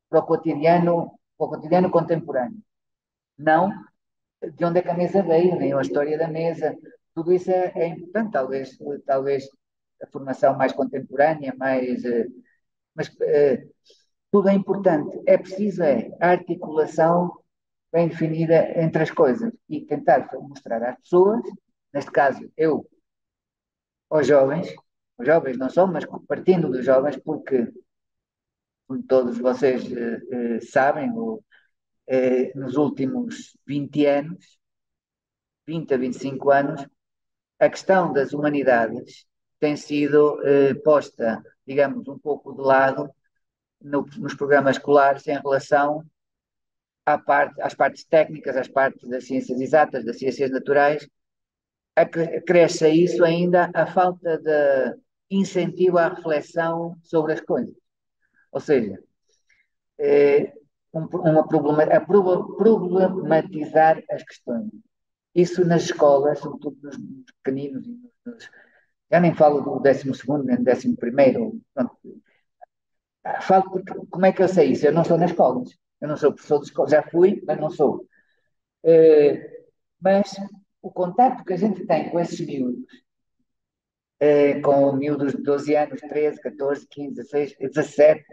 para o cotidiano contemporâneo. Não de onde é que a mesa veio, nem a história da mesa. Tudo isso é importante, talvez a formação mais contemporânea, mas tudo é importante. É preciso a articulação bem definida entre as coisas e tentar mostrar às pessoas, neste caso eu, aos jovens não são, mas partindo dos jovens, porque, como todos vocês sabem, nos últimos 20 anos, 20 a 25 anos, a questão das humanidades tem sido posta, digamos, um pouco de lado nos programas escolares em relação às partes técnicas, às partes das ciências exatas, das ciências naturais, acresce a isso ainda a falta de incentivo à reflexão sobre as coisas. Ou seja, é, a problematizar as questões. Isso nas escolas, sobretudo nos pequeninos, já nem falo do 12º nem do 11º, pronto. Falo porque, como é que eu sei isso? Eu não estou nas escolas, eu não sou professor de escola, já fui, mas não sou. Mas o contacto que a gente tem com esses miúdos, com miúdos de 12 anos, 13, 14, 15, 16, 17,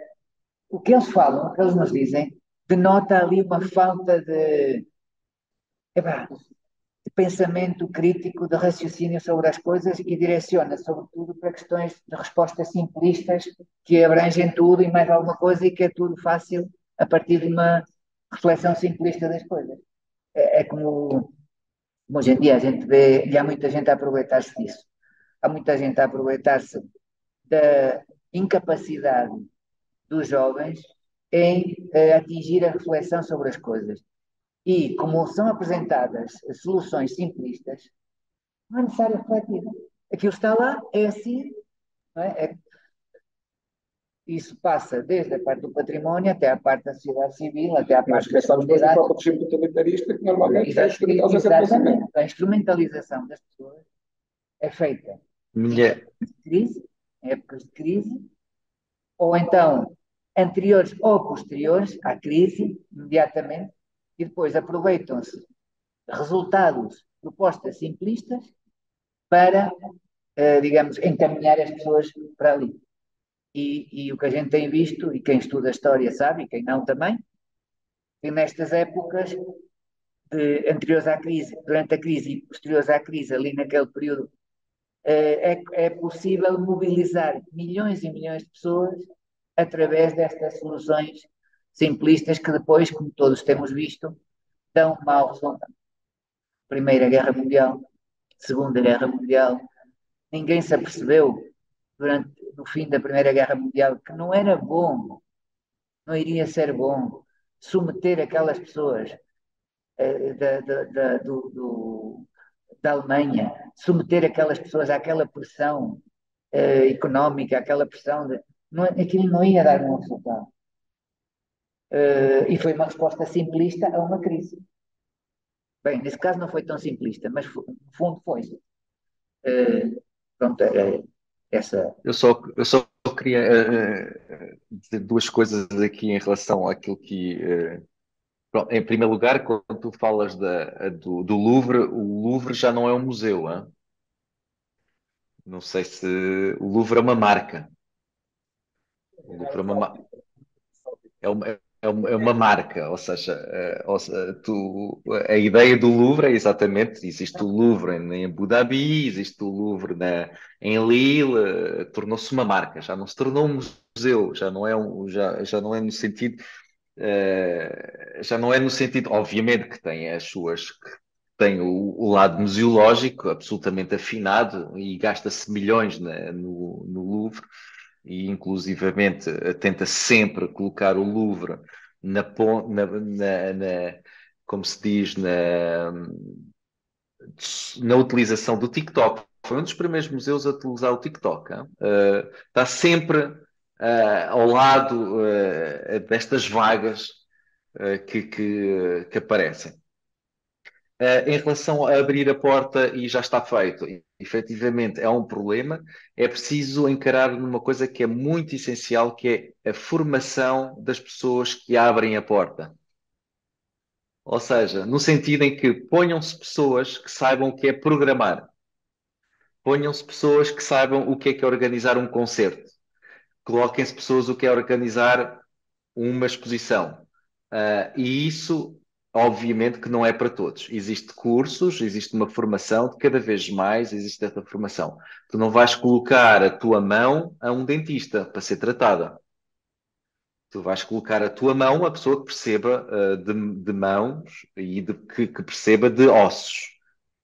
o que eles falam, o que eles nos dizem, denota ali uma falta epá, de pensamento crítico, de raciocínio sobre as coisas e direciona, sobretudo, para questões de respostas simplistas que abrangem tudo e mais alguma coisa e que é tudo fácil a partir de uma reflexão simplista das coisas. É como hoje em dia a gente vê, e há muita gente a aproveitar-se disso. Há muita gente a aproveitar-se da incapacidade dos jovens em atingir a reflexão sobre as coisas. E como são apresentadas soluções simplistas, não é necessário refletir. Aquilo está lá, é assim, não é? Isso passa desde a parte do património até a parte da sociedade civil, até a parte da comunidade. O próprio regime totalitarista que normalmente é exatamente. A instrumentalização das pessoas é feita Mulher. em épocas de crise, ou então anteriores ou posteriores à crise, imediatamente, e depois aproveitam-se resultados, propostas simplistas para, digamos, encaminhar as pessoas para ali. E o que a gente tem visto, e quem estuda a história sabe, e quem não também, que nestas épocas anteriores à crise, durante a crise e posteriores à crise, ali naquele período, é possível mobilizar milhões e milhões de pessoas através destas soluções simplistas que depois, como todos temos visto, dão mau resultado. Primeira Guerra Mundial, Segunda Guerra Mundial, ninguém se apercebeu no fim da Primeira Guerra Mundial que não era bom, não iria ser bom submeter aquelas pessoas da Alemanha, submeter aquelas pessoas àquela pressão económica, àquela pressão aquilo não ia dar um resultado. E foi uma resposta simplista a uma crise. Bem, nesse caso não foi tão simplista, mas no fundo foi. Pronto, essa. Eu só queria dizer duas coisas aqui em relação àquilo que. Pronto, em primeiro lugar, quando tu falas do Louvre, o Louvre já não é um museu, hein? Não sei se. O Louvre é uma marca. O Louvre é uma, é uma marca, ou seja, a ideia do Louvre é exatamente, existe o Louvre em Abu Dhabi, existe o Louvre em Lille, tornou-se uma marca, já não se tornou um museu, já não é no sentido, já não é no sentido, obviamente que tem as suas, que tem o lado museológico absolutamente afinado e gasta-se milhões no Louvre, e inclusivamente tenta sempre colocar o Louvre como se diz, na utilização do TikTok. Foi um dos primeiros museus a utilizar o TikTok. Hein? Está sempre ao lado destas vagas que aparecem. Em relação a abrir a porta e já está feito, efetivamente é um problema, é preciso encarar numa coisa que é muito essencial, que é a formação das pessoas que abrem a porta. Ou seja, no sentido em que ponham-se pessoas que saibam o que é programar, ponham-se pessoas que saibam o que é organizar um concerto, coloquem-se pessoas o que é organizar uma exposição. E isso, obviamente, que não é para todos. Existem cursos, existe uma formação, de cada vez mais existe essa formação. Tu não vais colocar a tua mão a um dentista para ser tratada. Tu vais colocar a tua mão a pessoa que perceba de mãos e que perceba de ossos.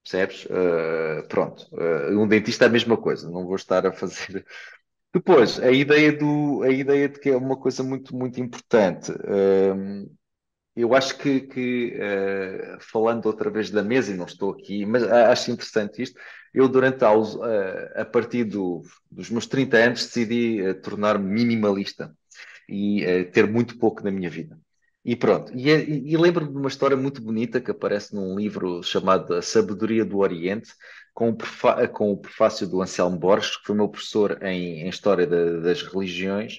Percebes? Pronto. Um dentista é a mesma coisa. Não vou estar a fazer. Depois, a ideia de que é uma coisa muito, muito importante. Eu acho falando outra vez da mesa, e não estou aqui, mas acho interessante isto. Eu, a partir dos meus 30 anos, decidi tornar-me minimalista e ter muito pouco na minha vida. E pronto. E lembro-me de uma história muito bonita que aparece num livro chamado A Sabedoria do Oriente, com o prefácio do Anselmo Borges, que foi meu professor em História das Religiões.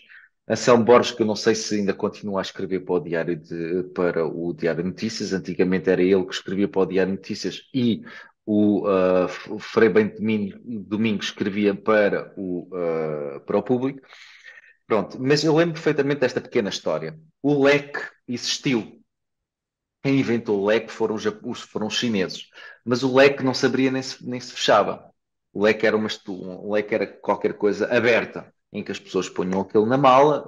Anselmo Borges, que eu não sei se ainda continua a escrever para o Diário de Notícias. Antigamente era ele que escrevia para o Diário de Notícias e o Frei Bento Domingos escrevia para o Público. Pronto, mas eu lembro perfeitamente desta pequena história. O leque existiu. Quem inventou o leque foram os chineses. Mas o leque não se abria nem se fechava. O leque um leque era qualquer coisa aberta, em que as pessoas punham aquilo na mala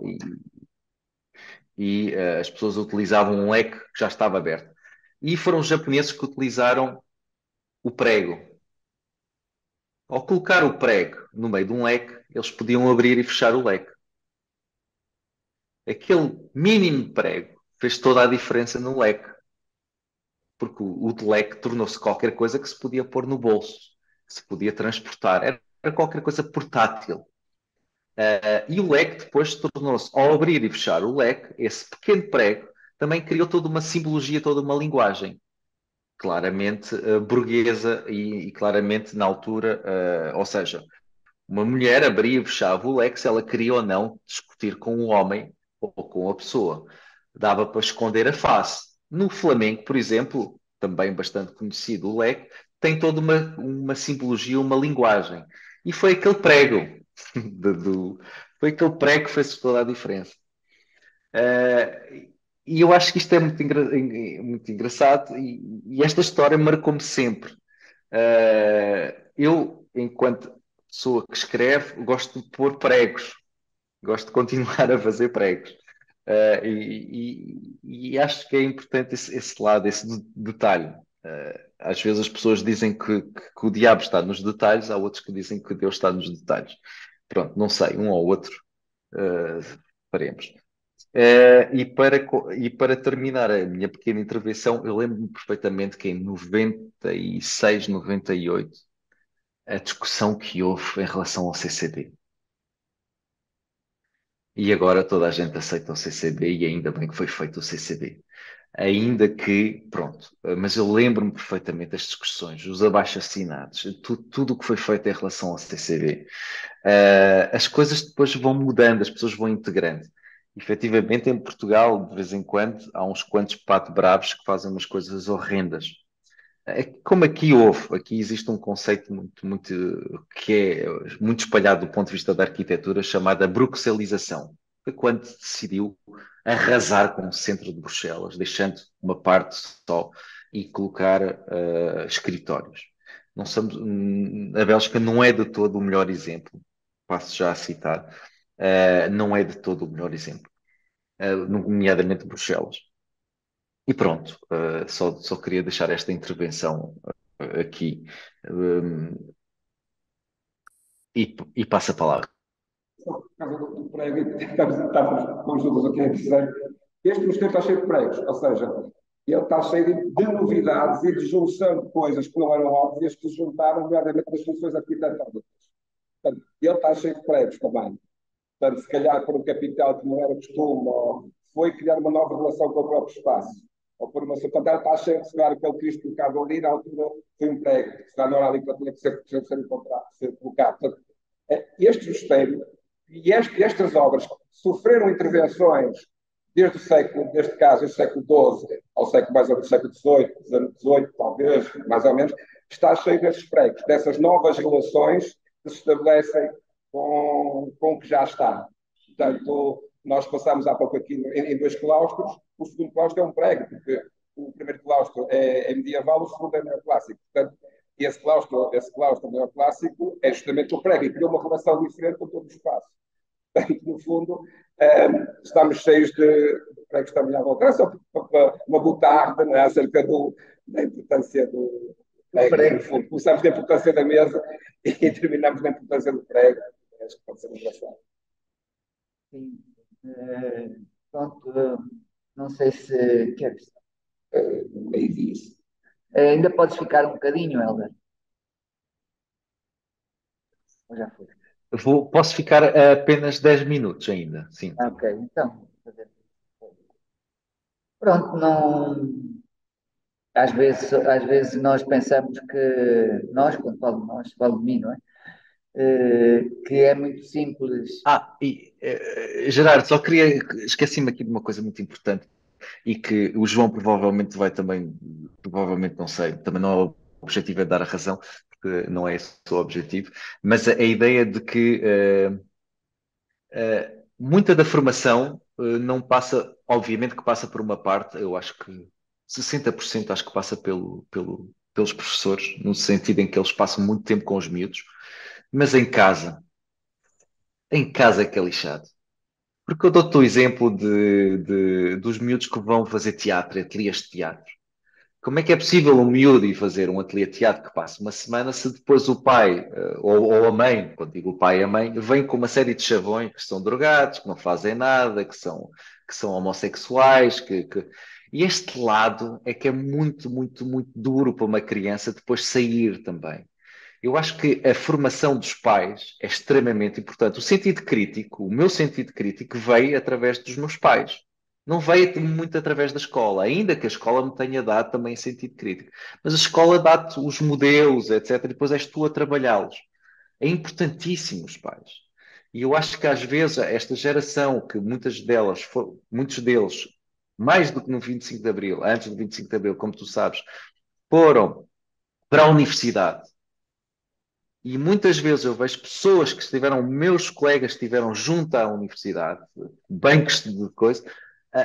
e as pessoas utilizavam um leque que já estava aberto. E foram os japoneses que utilizaram o prego. Ao colocar o prego no meio de um leque, eles podiam abrir e fechar o leque. Aquele mínimo prego fez toda a diferença no leque, porque o leque tornou-se qualquer coisa que se podia pôr no bolso, que se podia transportar, era qualquer coisa portátil. E o leque depois tornou-se, ao abrir e fechar o leque, esse pequeno prego também criou toda uma simbologia, toda uma linguagem, claramente burguesa e claramente na altura, ou seja, uma mulher abria e fechava o leque se ela queria ou não discutir com o homem ou com a pessoa. Dava para esconder a face. No flamenco, por exemplo, também bastante conhecido, o leque tem toda uma simbologia, uma linguagem. E foi aquele prego, foi aquele prego que fez toda a diferença. E eu acho que isto é muito engraçado e esta história marcou-me sempre. Eu, enquanto pessoa que escreve, gosto de pôr pregos, gosto de continuar a fazer pregos. E acho que é importante esse lado, esse detalhe. Às vezes as pessoas dizem que o diabo está nos detalhes, há outros que dizem que Deus está nos detalhes. Pronto, não sei, um ou outro, faremos. E para terminar a minha pequena intervenção, eu lembro-me perfeitamente que em 96, 98, a discussão que houve em relação ao CCD. E agora toda a gente aceita o CCD e ainda bem que foi feito o CCD. Ainda que, pronto, mas eu lembro-me perfeitamente das discussões, os abaixo-assinados, tudo o que foi feito em relação ao CCD. As coisas depois vão mudando, as pessoas vão integrando. Efetivamente, em Portugal, de vez em quando, há uns quantos pato-bravos que fazem umas coisas horrendas. Como aqui existe um conceito que é muito espalhado do ponto de vista da arquitetura, chamada bruxelização. Foi quando se decidiu arrasar com o centro de Bruxelas, deixando uma parte só e colocar escritórios. Não somos, a Bélgica não é de todo o melhor exemplo, passo já a citar, não é de todo o melhor exemplo, nomeadamente Bruxelas. E pronto, só queria deixar esta intervenção aqui e passo a palavra. Só por causa do prego, estamos conjuntos aqui a dizer. Este mosteiro está cheio de pregos, ou seja, ele está cheio de novidades e de junção de coisas que não eram óbvias, que se juntaram, nomeadamente das funções arquitetônicas. Portanto, ele está cheio de pregos também. Portanto, se calhar por um capital que não era costume, ou foi criar uma nova relação com o próprio espaço, ou por uma portanto, ela está cheia de cenário aquele Cristo colocado ali, na altura foi um prego, se não era ali que tinha que ser encontrado, ser colocado. Portanto, este mosteiro e estas obras sofreram intervenções desde o século, neste caso, o século XII ao século mais ou menos século XVIII, talvez, mais ou menos, está cheio desses pregos, dessas novas relações que se estabelecem com o que já está. Portanto, nós passamos há pouco aqui em dois claustros, o segundo claustro é um prego, porque o primeiro claustro é medieval, o segundo é neoclássico. Portanto, esse claustro neoclássico é justamente o prego e criou uma relação diferente com todo o espaço. Portanto, no fundo, estamos cheios de pregos também à volta. É só uma botarda, né, acerca da importância do prego. No fundo, começamos da importância da mesa e terminamos na importância do prego. Acho que pode ser engraçado. Sim. Pronto, não sei se queres. Meio disso. Ainda podes ficar um bocadinho, Helder. Ou já foi? Posso ficar apenas 10 minutos ainda, sim. Ok, então. Pronto, não. Às vezes nós pensamos que nós, quando falo de nós, falo de mim, não é? Que é muito simples. Gerardo, só queria, esqueci-me aqui de uma coisa muito importante e que o João provavelmente vai também, provavelmente não sei, também não é o objetivo é dar a razão, porque não é esse o objetivo, mas a ideia de que muita da formação não passa, obviamente que passa por uma parte, eu acho que 60% acho que passa pelos professores, no sentido em que eles passam muito tempo com os miúdos, mas em casa é que é lixado. Porque eu dou-te o exemplo dos miúdos que vão fazer teatro, ateliês de teatro. Como é que é possível um miúdo ir fazer um ateliê de teatro que passa uma semana se depois o pai ou a mãe, quando digo o pai e a mãe, vem com uma série de chavões que são drogados, que não fazem nada, que são homossexuais, E este lado é que é muito, muito, muito duro para uma criança depois sair também. Eu acho que a formação dos pais é extremamente importante. O sentido crítico, o meu sentido crítico veio através dos meus pais. Não veio muito através da escola, ainda que a escola me tenha dado também sentido crítico. Mas a escola dá-te os modelos, etc. E depois és tu a trabalhá-los. É importantíssimo os pais. E eu acho que às vezes esta geração, que muitos deles, mais do que no 25 de Abril, antes do 25 de Abril, como tu sabes, foram para a universidade. E muitas vezes eu vejo pessoas que estiveram, meus colegas que estiveram junto à universidade, bancos de coisa,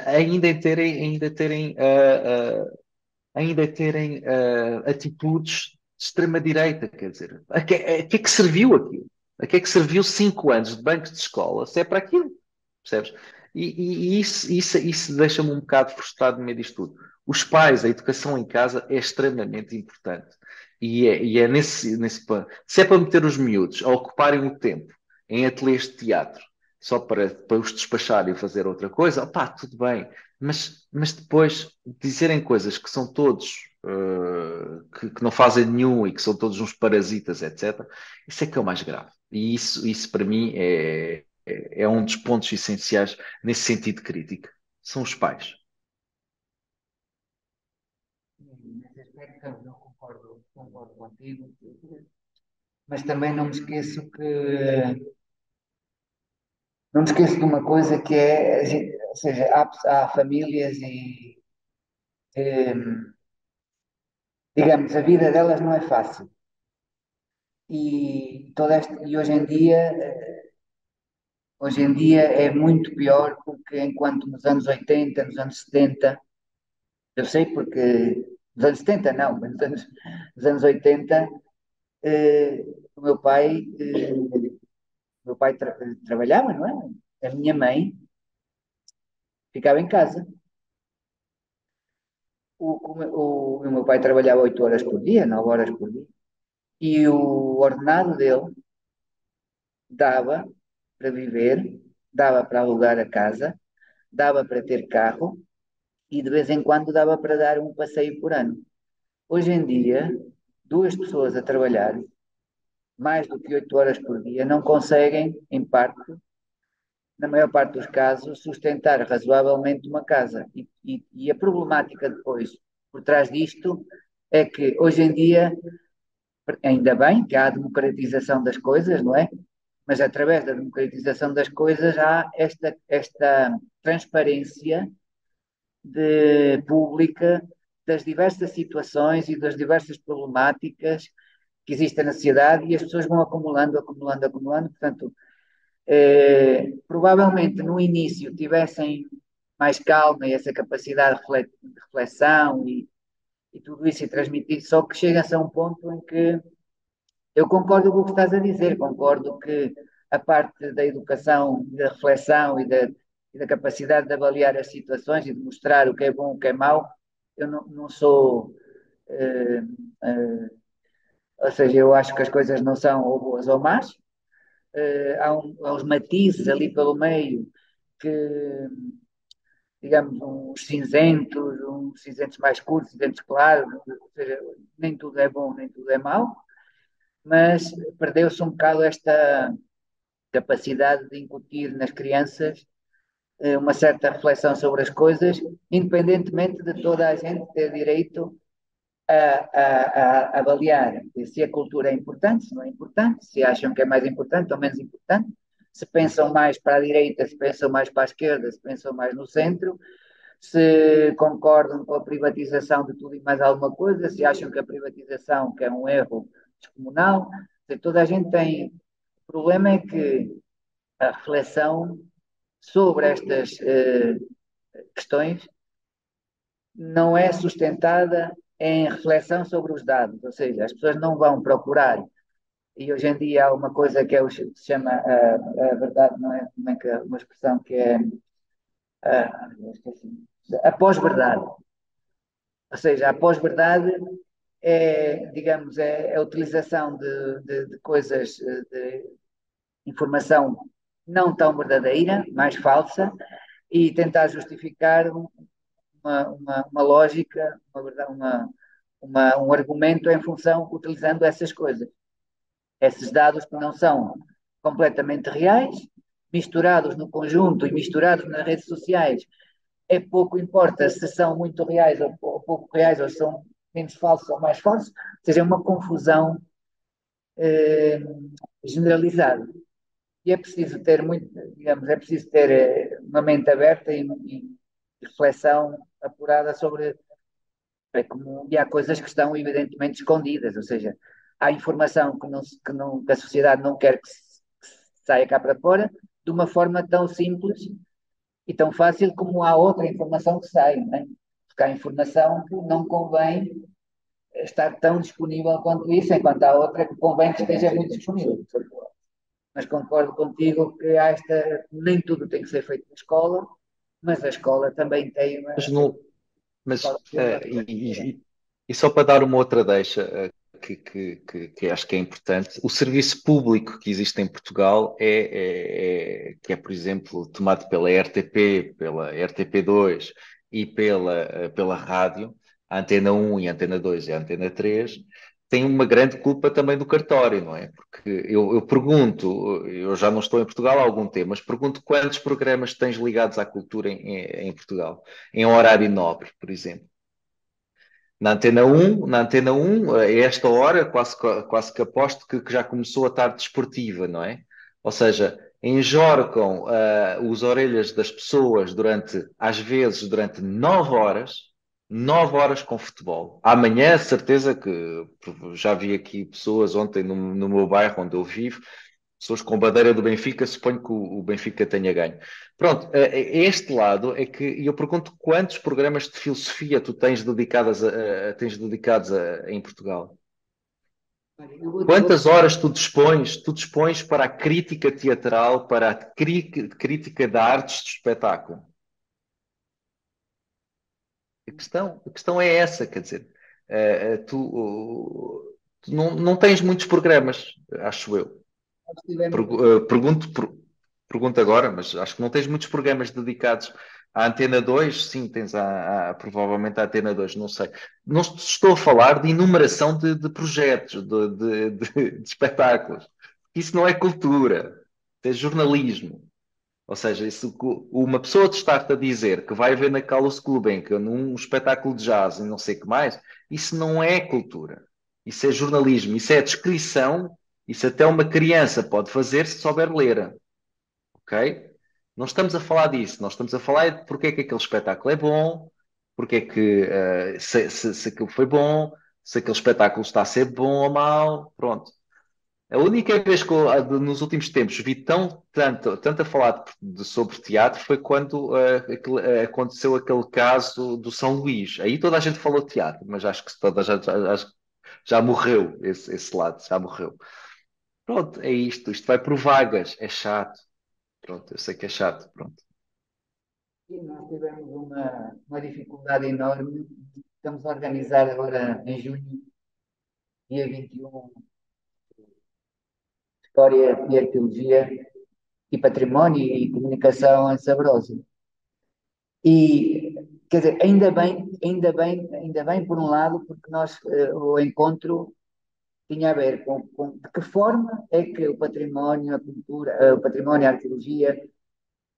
ainda terem atitudes de extrema-direita, quer dizer, a que é que serviu aquilo? A que é que serviu 5 anos de bancos de escola se é para aquilo? Percebes? E isso deixa-me um bocado frustrado no meio disto tudo. Os pais, a educação em casa é extremamente importante. E é nesse plano. Se é para meter os miúdos a ocuparem o tempo em ateliês de teatro, só para os despacharem e fazer outra coisa, opá, tudo bem. Mas depois dizerem coisas que são todos, que não fazem nenhum e que são todos uns parasitas, etc., isso é que é o mais grave. E isso para mim é um dos pontos essenciais nesse sentido crítico. São os pais. Nesse aspecto eu concordo contigo, mas também não me esqueço de uma coisa que é, ou seja, há famílias e, eh, digamos, a vida delas não é fácil. E hoje em dia Hoje em dia é muito pior porque enquanto nos anos 80, nos anos 70, eu sei porque nos anos 70 não, mas nos anos 80, eh, o meu pai trabalhava, não é? A minha mãe ficava em casa. O meu pai trabalhava 8 horas por dia, 9 horas por dia, e o ordenado dele dava para viver, dava para alugar a casa, dava para ter carro e de vez em quando dava para dar um passeio por ano. Hoje em dia, duas pessoas a trabalhar mais do que 8 horas por dia não conseguem, em parte, na maior parte dos casos, sustentar razoavelmente uma casa. E a problemática depois, por trás disto, é que hoje em dia, ainda bem que há a democratização das coisas, não é? Mas através da democratização das coisas há esta transparência pública das diversas situações e das diversas problemáticas que existem na sociedade e as pessoas vão acumulando, acumulando, acumulando. Portanto, provavelmente no início tivessem mais calma e essa capacidade de reflexão e tudo isso e transmitir, só que chega-se a um ponto em que eu concordo com o que estás a dizer, concordo que a parte da educação, da reflexão e da capacidade de avaliar as situações e de mostrar o que é bom, o que é mau, eu não sou. eh, eh, ou seja, eu acho que as coisas não são ou boas ou más, há uns matizes ali pelo meio que, digamos, uns cinzentos mais curtos, cinzentos claros, ou seja, nem tudo é bom, nem tudo é mau, mas perdeu-se um bocado esta capacidade de incutir nas crianças uma certa reflexão sobre as coisas, independentemente de toda a gente ter direito a avaliar se a cultura é importante, se não é importante, se acham que é mais importante ou menos importante, se pensam mais para a direita, se pensam mais para a esquerda, se pensam mais no centro, se concordam com a privatização de tudo e mais alguma coisa, se acham que a privatização que é um erro descomunal, toda a gente tem. O problema é que a reflexão sobre estas questões não é sustentada em reflexão sobre os dados, ou seja, as pessoas não vão procurar, e hoje em dia há uma coisa que se chama a verdade, não é, como é que uma expressão que é a pós-verdade, ou seja, a pós-verdade é, digamos, é a utilização de coisas, de informação não tão verdadeira, mais falsa, e tentar justificar uma lógica, um argumento em função, utilizando essas coisas, esses dados que não são completamente reais, misturados no conjunto e misturados nas redes sociais, é pouco importa se são muito reais ou pouco reais, ou são menos falsos ou mais falsos, ou seja, é uma confusão eh, generalizada. E é preciso ter muito, digamos, é preciso ter uma mente aberta e reflexão apurada sobre como, e há coisas que estão evidentemente escondidas, ou seja, há informação que a sociedade não quer que saia cá para fora de uma forma tão simples e tão fácil como há outra informação que sai, não é? Porque há informação que não convém estar tão disponível quanto isso, enquanto há outra que convém que esteja muito disponível. Mas concordo contigo que nem tudo tem que ser feito na escola, mas a escola também tem uma. Mas, não, A mas escola tem uma e só para dar uma outra deixa, que acho que é importante, o serviço público que existe em Portugal que é, por exemplo, tomado pela RTP, pela RTP2 e pela rádio, a Antena 1 e a Antena 2 e a Antena 3, tem uma grande culpa também do cartório, não é? Porque eu pergunto, eu já não estou em Portugal há algum tempo, mas pergunto quantos programas tens ligados à cultura em Portugal, em horário nobre, por exemplo. Na Antena 1, a esta hora, quase que aposto que já começou a tarde desportiva, não é? Ou seja, enjorcam os orelhas das pessoas às vezes, durante 9 horas com futebol. Amanhã, certeza que já vi aqui pessoas ontem no meu bairro onde eu vivo, pessoas com bandeira do Benfica, suponho que o Benfica tenha ganho. Pronto, este lado é que eu pergunto quantos programas de filosofia tu tens dedicados em Portugal? Olha, Quantas horas tu dispões para a crítica teatral, para a crítica de artes de espetáculo? A questão é essa, quer dizer, tu não tens muitos programas, acho eu. nós tivemos, Pergunto agora, mas acho que não tens muitos programas dedicados à Antena 2. Sim, tens provavelmente a Antena 2, não sei. Não estou a falar de enumeração de projetos, de espetáculos. Isso não é cultura, isso é jornalismo. Ou seja, uma pessoa te estar-te a dizer que vai ver na Carlos Gulbenkian num espetáculo de jazz e não sei o que mais, isso não é cultura. Isso é jornalismo, isso é descrição, isso até uma criança pode fazer se souber ler, ok? Não estamos a falar disso, nós estamos a falar de porque é que aquele espetáculo é bom, porque é que se aquilo foi bom, se aquele espetáculo está a ser bom ou mau, pronto. A única vez que eu, nos últimos tempos vi tanto a falar sobre teatro foi quando aconteceu aquele caso do São Luís. Aí toda a gente falou de teatro, mas acho que acho que já morreu esse lado, já morreu. Pronto, é isto. Isto vai por vagas, é chato. Pronto, eu sei que é chato. Pronto. sim, nós tivemos uma dificuldade enorme. Estamos a organizar agora em junho, dia 21, História e Arqueologia e Património e Comunicação em Sabrosa. E, quer dizer, ainda bem por um lado, porque o encontro tinha a ver com de que forma é que o património, a cultura, o património, a arqueologia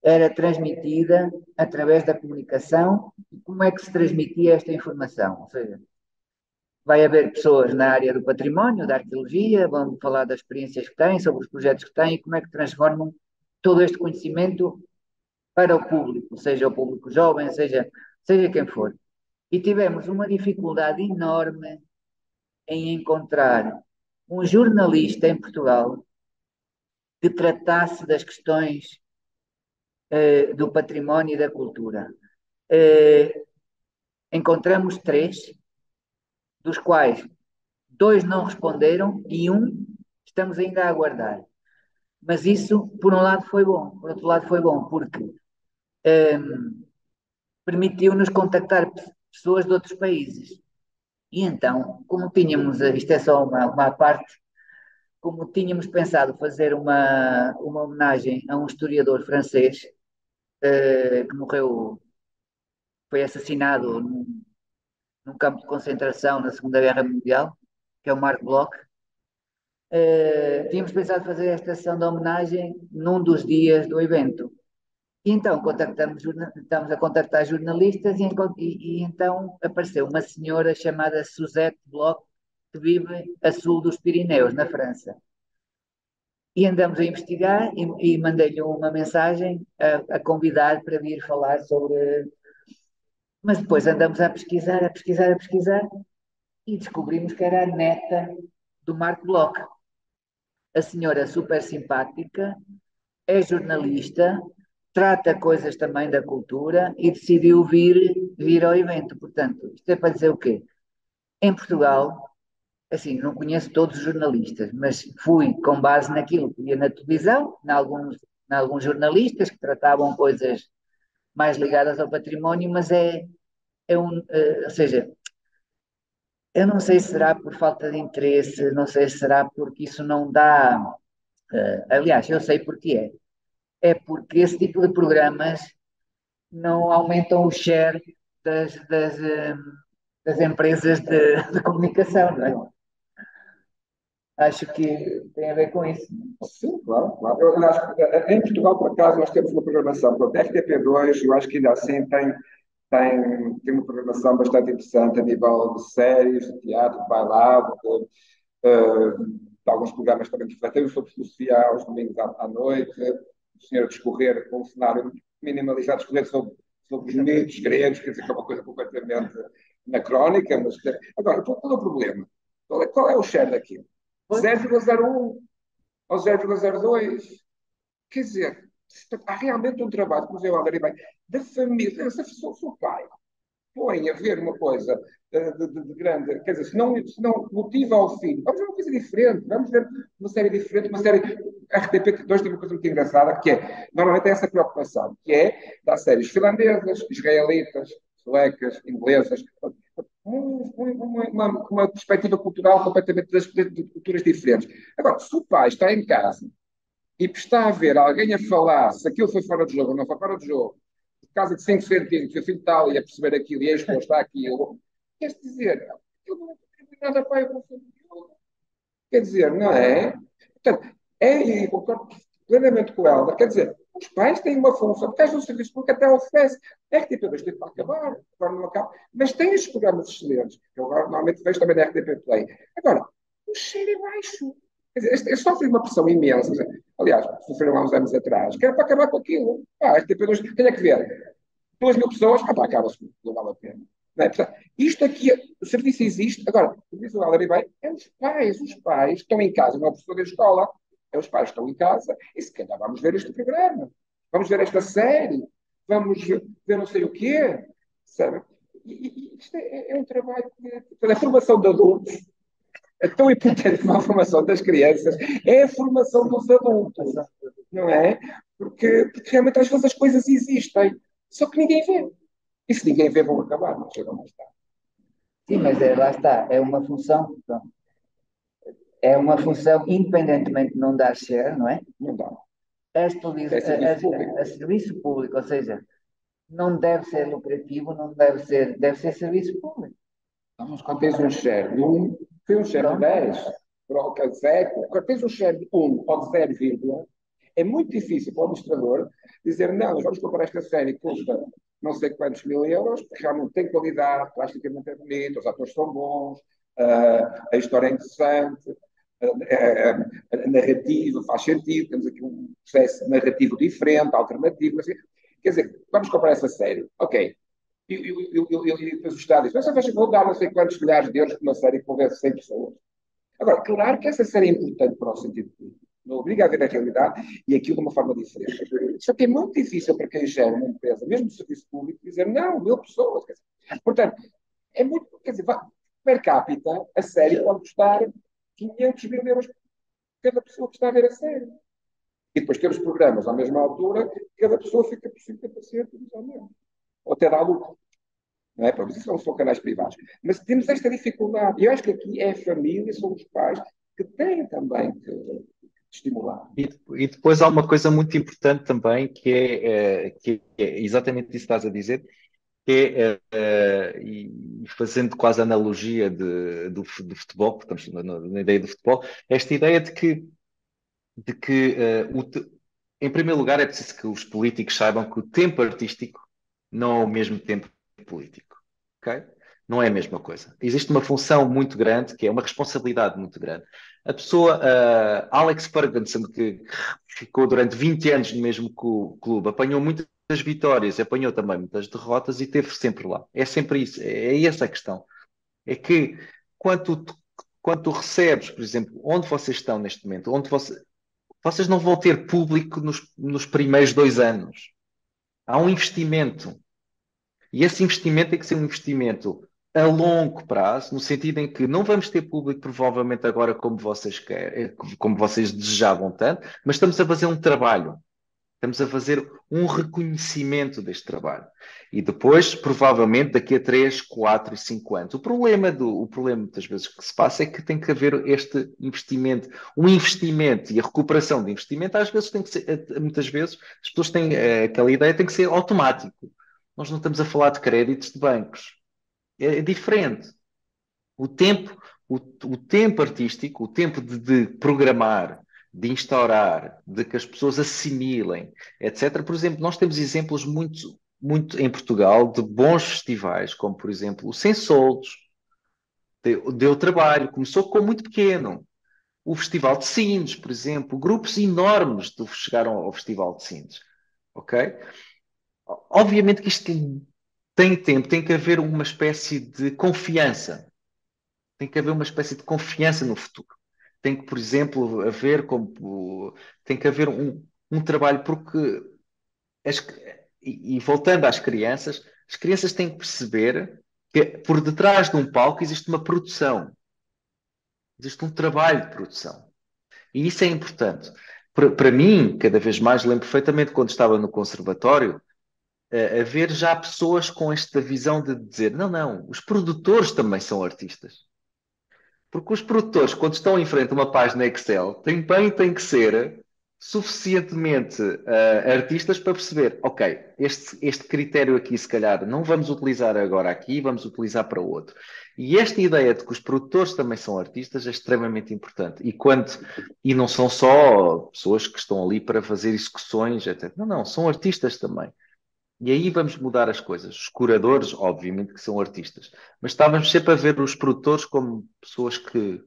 era transmitida através da comunicação e como é que se transmitia esta informação. Ou seja, vai haver pessoas na área do património, da arqueologia, vão falar das experiências que têm, sobre os projetos que têm e como é que transformam todo este conhecimento para o público, seja o público jovem, seja quem for. E tivemos uma dificuldade enorme em encontrar um jornalista em Portugal que tratasse das questões do património e da cultura. Encontramos três, dos quais dois não responderam e um estamos ainda a aguardar. Mas isso, por um lado, foi bom. Por outro lado, foi bom, porque permitiu-nos contactar pessoas de outros países. E então, como tínhamos, isto é só uma parte, como tínhamos pensado fazer uma homenagem a um historiador francês que morreu, foi assassinado num campo de concentração na Segunda Guerra Mundial, que é o Marc Bloch. Tínhamos pensado fazer esta sessão de homenagem num dos dias do evento. E então estamos a contactar jornalistas e então apareceu uma senhora chamada Suzette Bloch, que vive a sul dos Pirineus, na França. E andamos a investigar e mandei-lhe uma mensagem a convidar para vir falar sobre. Mas depois andamos a pesquisar e descobrimos que era a neta do Marco Bloch. A senhora super simpática, é jornalista, trata coisas também da cultura e decidiu vir ao evento. Portanto, isto é para dizer o quê? Em Portugal, assim, não conheço todos os jornalistas, mas fui com base naquilo que via na televisão, em alguns jornalistas que tratavam coisas mais ligadas ao património, mas ou seja, eu não sei se será por falta de interesse, não sei se será porque isso não dá, aliás, eu sei porque é porque esse tipo de programas não aumentam o share das empresas de comunicação, não é? Acho que tem a ver com isso. Sim, claro, claro. Eu acho que, em Portugal, por acaso, nós temos uma programação. Pronto, RTP2, eu acho que ainda assim tem uma programação bastante interessante a nível de séries, de teatro, de bailado, de alguns programas também refletivos sobre filosofia aos domingos à noite, o senhor a discorrer com um cenário minimalizado, discorrer sobre os mitos gregos, quer dizer, que é uma coisa completamente anacrónica, mas agora, qual é o problema? Qual é o share daquilo? 0,01. ao 0,02. Quer dizer, há realmente um trabalho, como dizia o André bem, da família. Se o pai põe a ver uma coisa de grande, quer dizer, se não motiva ao filho, vamos ver uma coisa diferente, vamos ver uma série diferente, uma série. RTP2 tem uma coisa muito engraçada, que é, normalmente é essa preocupação, que é dar séries finlandesas, israelitas, suecas, inglesas, uma perspectiva cultural completamente de culturas diferentes. Agora, se o pai está em casa e está a ver alguém a falar se aquilo foi fora do jogo ou não foi fora do jogo, de casa de 5 centímetros, o filho está ali a perceber aquilo e a esposa está aquilo, quer dizer, aquilo não é nada para a evolução do jogo. Quer dizer, não é? Portanto, e concordo plenamente com ela, quer dizer, os pais têm uma função, porque o serviço público até oferece. A RTP2 tem para acabar, agora não acaba, mas tem os programas excelentes, que eu agora normalmente vejo também na RTP Play. Agora, o cheiro é baixo. Quer dizer, eles sofrem uma pressão imensa. Aliás, sofreram há uns anos atrás, que era para acabar com aquilo. A RTP2 tem que ver. 2.000 pessoas, acaba-se, não vale a pena. Não é? Portanto, isto aqui, o serviço existe. Agora, o serviço do bem é os pais estão em casa, não é o professor da escola, é os pais que estão em casa, e se calhar vamos ver este programa, vamos ver esta série, vamos ver não sei o quê, sabe? E isto é um trabalho que, a formação de adultos é tão importante como a formação das crianças, é a formação dos adultos, não é? Porque realmente às vezes as coisas existem, só que ninguém vê. E se ninguém vê, vão acabar, não chegam mais tarde. Sim, mas lá está, é uma função, pronto, é uma função, independentemente de não dar share, não é? Não dá. A, É serviço público. a serviço público, ou seja, não deve ser lucrativo, não deve ser serviço público. Vamos, quando tens um share de 1, tem um share de 10, troca de 0, quando tens um share de 1 ou de 0, é muito difícil para o administrador dizer, não, nós vamos comprar esta série que custa não sei quantos mil euros, porque realmente tem qualidade, plasticamente é bonito, os atores são bons, a história é interessante, a narrativa faz sentido, temos aqui um processo narrativo diferente, alternativo, assim. Quer dizer, vamos comprar essa série, ok. E depois o Estado diz, mas vou dar não sei quantos milhares de euros por uma série que convence 100 pessoas. Agora, claro que essa série é importante para o sentido público. Não obriga a ver a realidade e aquilo de uma forma diferente. Só que é muito difícil para quem gera uma empresa, mesmo do serviço público, dizer não, 1.000 pessoas. Portanto, é muito. Quer dizer, per capita, a série pode custar 500 mil euros cada pessoa que está a ver a série. E depois temos programas à mesma altura, cada pessoa fica por 50%, ou até dá lucro. Não é? Para isso não são canais privados. Mas temos esta dificuldade. E eu acho que aqui é a família, são os pais que têm também que estimular. E depois há uma coisa muito importante também, que é exatamente isso que estás a dizer, que e fazendo quase analogia do futebol, porque estamos na ideia do futebol, esta ideia de que em primeiro lugar é preciso que os políticos saibam que o tempo artístico não é o mesmo tempo político, ok? Não é a mesma coisa. Existe uma função muito grande, que é uma responsabilidade muito grande. A pessoa, Alex Ferguson, que ficou durante 20 anos no mesmo clube, apanhou muitas vitórias, apanhou também muitas derrotas e esteve sempre lá. É sempre isso, é essa a questão. É que quando tu recebes, por exemplo, onde vocês estão neste momento, vocês não vão ter público nos primeiros 2 anos. Há um investimento. E esse investimento tem que ser um investimento a longo prazo, no sentido em que não vamos ter público provavelmente agora como vocês querem, como vocês desejavam tanto, mas estamos a fazer um trabalho. Estamos a fazer um reconhecimento deste trabalho. E depois, provavelmente, daqui a 3, 4 e 5 anos. O problema muitas vezes que se passa é que tem que haver este investimento, um investimento e a recuperação de investimento, às vezes tem que ser, muitas vezes, as pessoas têm aquela ideia, tem que ser automático. Nós não estamos a falar de créditos de bancos. É diferente. O tempo, o tempo artístico, o tempo de programar, de instaurar, de que as pessoas assimilem, etc. Por exemplo, nós temos exemplos muito, muito em Portugal de bons festivais, como por exemplo o Sem Soldos, deu trabalho, começou com muito pequeno. O Festival de Sines, por exemplo, grupos enormes chegaram ao Festival de Sines. Ok? Obviamente que isto tem tempo, tem que haver uma espécie de confiança. Tem que haver uma espécie de confiança no futuro. tem que, por exemplo, haver como tem que haver um trabalho, porque as- e voltando às crianças, as crianças têm que perceber que por detrás de um palco existe uma produção, existe um trabalho de produção. E isso é importante. Para mim, cada vez mais, lembro perfeitamente quando estava no conservatório, a ver já pessoas com esta visão de dizer: não, não, os produtores também são artistas. Porque os produtores, quando estão em frente a uma página Excel, têm que ser suficientemente artistas para perceber, ok, este critério aqui, se calhar, não vamos utilizar agora aqui, vamos utilizar para outro. E esta ideia de que os produtores também são artistas é extremamente importante. E não são só pessoas que estão ali para fazer execuções, etc. Não, não, são artistas também. E aí vamos mudar as coisas. Os curadores, obviamente, que são artistas, mas estávamos sempre a ver os produtores como pessoas que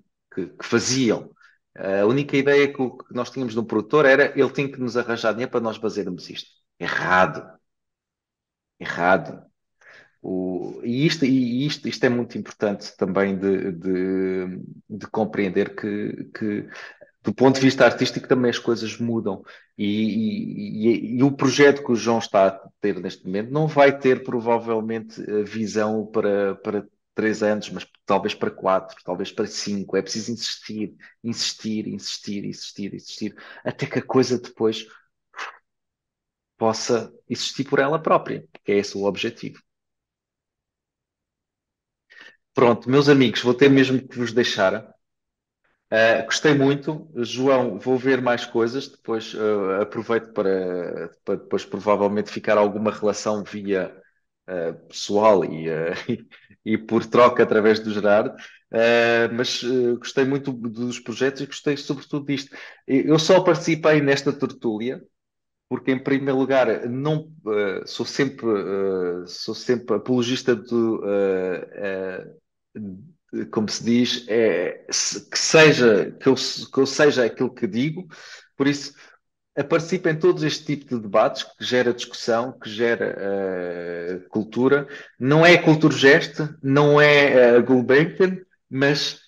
faziam. A única ideia que nós tínhamos de um produtor era ele tem que nos arranjar dinheiro para nós fazermos isto. Errado, errado. Isto é muito importante também de compreender que do ponto de vista artístico também as coisas mudam e o projeto que o João está a ter neste momento não vai ter provavelmente a visão para 3 anos, mas talvez para 4, talvez para 5. É preciso insistir, insistir, insistir, insistir, insistir, até que a coisa depois possa existir por ela própria, que é esse o objetivo. Pronto, meus amigos, vou ter mesmo que vos deixar. Gostei muito, João. Vou ver mais coisas. Depois aproveito para depois provavelmente ficar alguma relação via pessoal e por troca através do Gerardo. Mas gostei muito dos projetos e gostei sobretudo disto. Eu só participei nesta tertúlia porque, em primeiro lugar, não sou sempre apologista do como se diz, que eu seja aquilo que digo, por isso participo em todos este tipo de debates que gera discussão, que gera cultura. Não é Culturgest, não é Gulbenkian, mas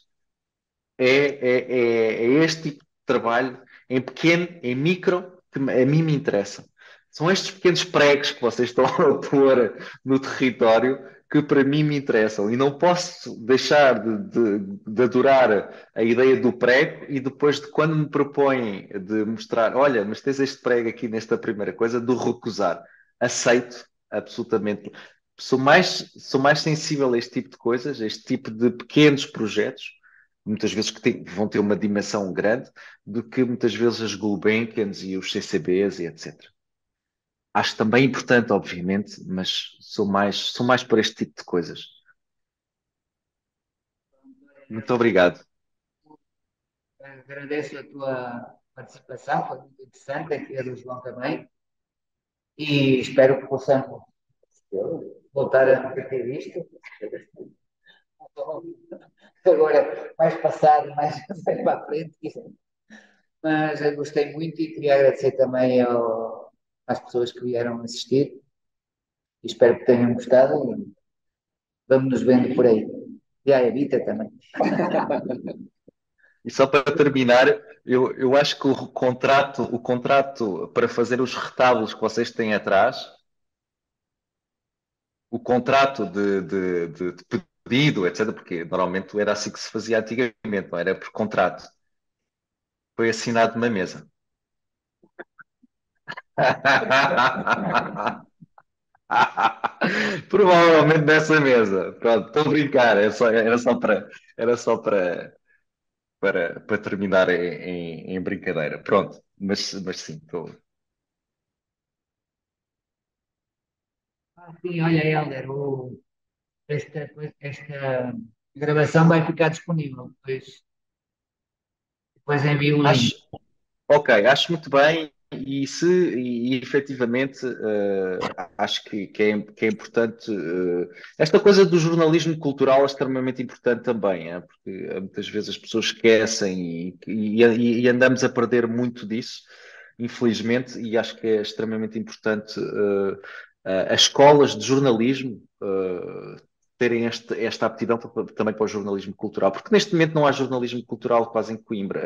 é este tipo de trabalho em pequeno, em micro, que a mim me interessa. São estes pequenos pregos que vocês estão a pôr no território que para mim me interessam. E não posso deixar de adorar a ideia do prego e depois de quando me propõem de mostrar, olha, mas tens este prego aqui nesta primeira coisa, do recusar. Aceito absolutamente. Sou mais sensível a este tipo de coisas, a este tipo de pequenos projetos muitas vezes vão ter uma dimensão grande do que muitas vezes as Gulbenkians e os CCBs e etc. Acho também importante, obviamente, mas sou mais por este tipo de coisas. Muito obrigado. Agradeço a tua participação, foi muito interessante, aqui a do João também, e espero que possamos voltar a repetir isto. Agora, mais passado, mais para a frente, mas eu gostei muito e queria agradecer também às pessoas que vieram assistir e espero que tenham gostado e vamos nos vendo por aí. E a Evita também. E só para terminar, eu acho que o contrato para fazer os retábulos que vocês têm atrás, o contrato de pedido, etc., porque normalmente era assim que se fazia antigamente, não era por contrato. Foi assinado numa mesa. Provavelmente nessa mesa. Pronto, estou a brincar. Era só para terminar em brincadeira. Pronto, mas sim, estou. Sim, olha, Helder, esta gravação vai ficar disponível. Depois envio o link. Acho, ok, acho muito bem e efetivamente acho que é importante. Esta coisa do jornalismo cultural é extremamente importante também, porque muitas vezes as pessoas esquecem e andamos a perder muito disso, infelizmente, e acho que é extremamente importante as escolas de jornalismo terem esta aptidão também para o jornalismo cultural, porque neste momento não há jornalismo cultural quase em Coimbra,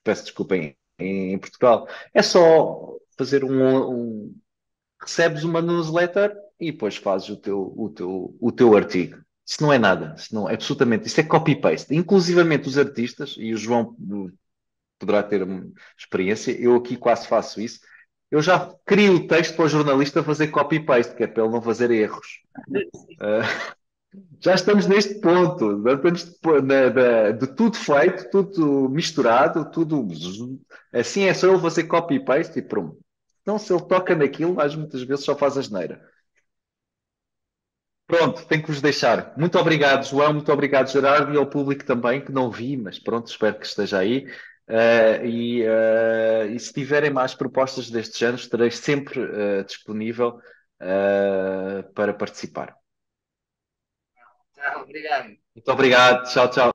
peço desculpa, em Portugal. É só fazer recebes uma newsletter e depois fazes o teu artigo. Isso não é nada, isso não, absolutamente, isso é copy-paste. Inclusivamente os artistas, e o João poderá ter experiência, eu aqui quase faço isso. Eu já crio o texto para o jornalista fazer copy-paste, que é para ele não fazer erros. Já estamos neste ponto, já estamos de tudo feito, tudo misturado, tudo. Assim é só ele fazer copy-paste e pronto. Não, se ele toca naquilo, muitas vezes só faz asneira. Pronto, tenho que vos deixar. Muito obrigado, João, muito obrigado, Gerardo, e ao público também, que não vi, mas pronto, espero que esteja aí. E se tiverem mais propostas deste género, estarei sempre disponível para participar. Tchau, obrigado. Muito obrigado, tchau, tchau.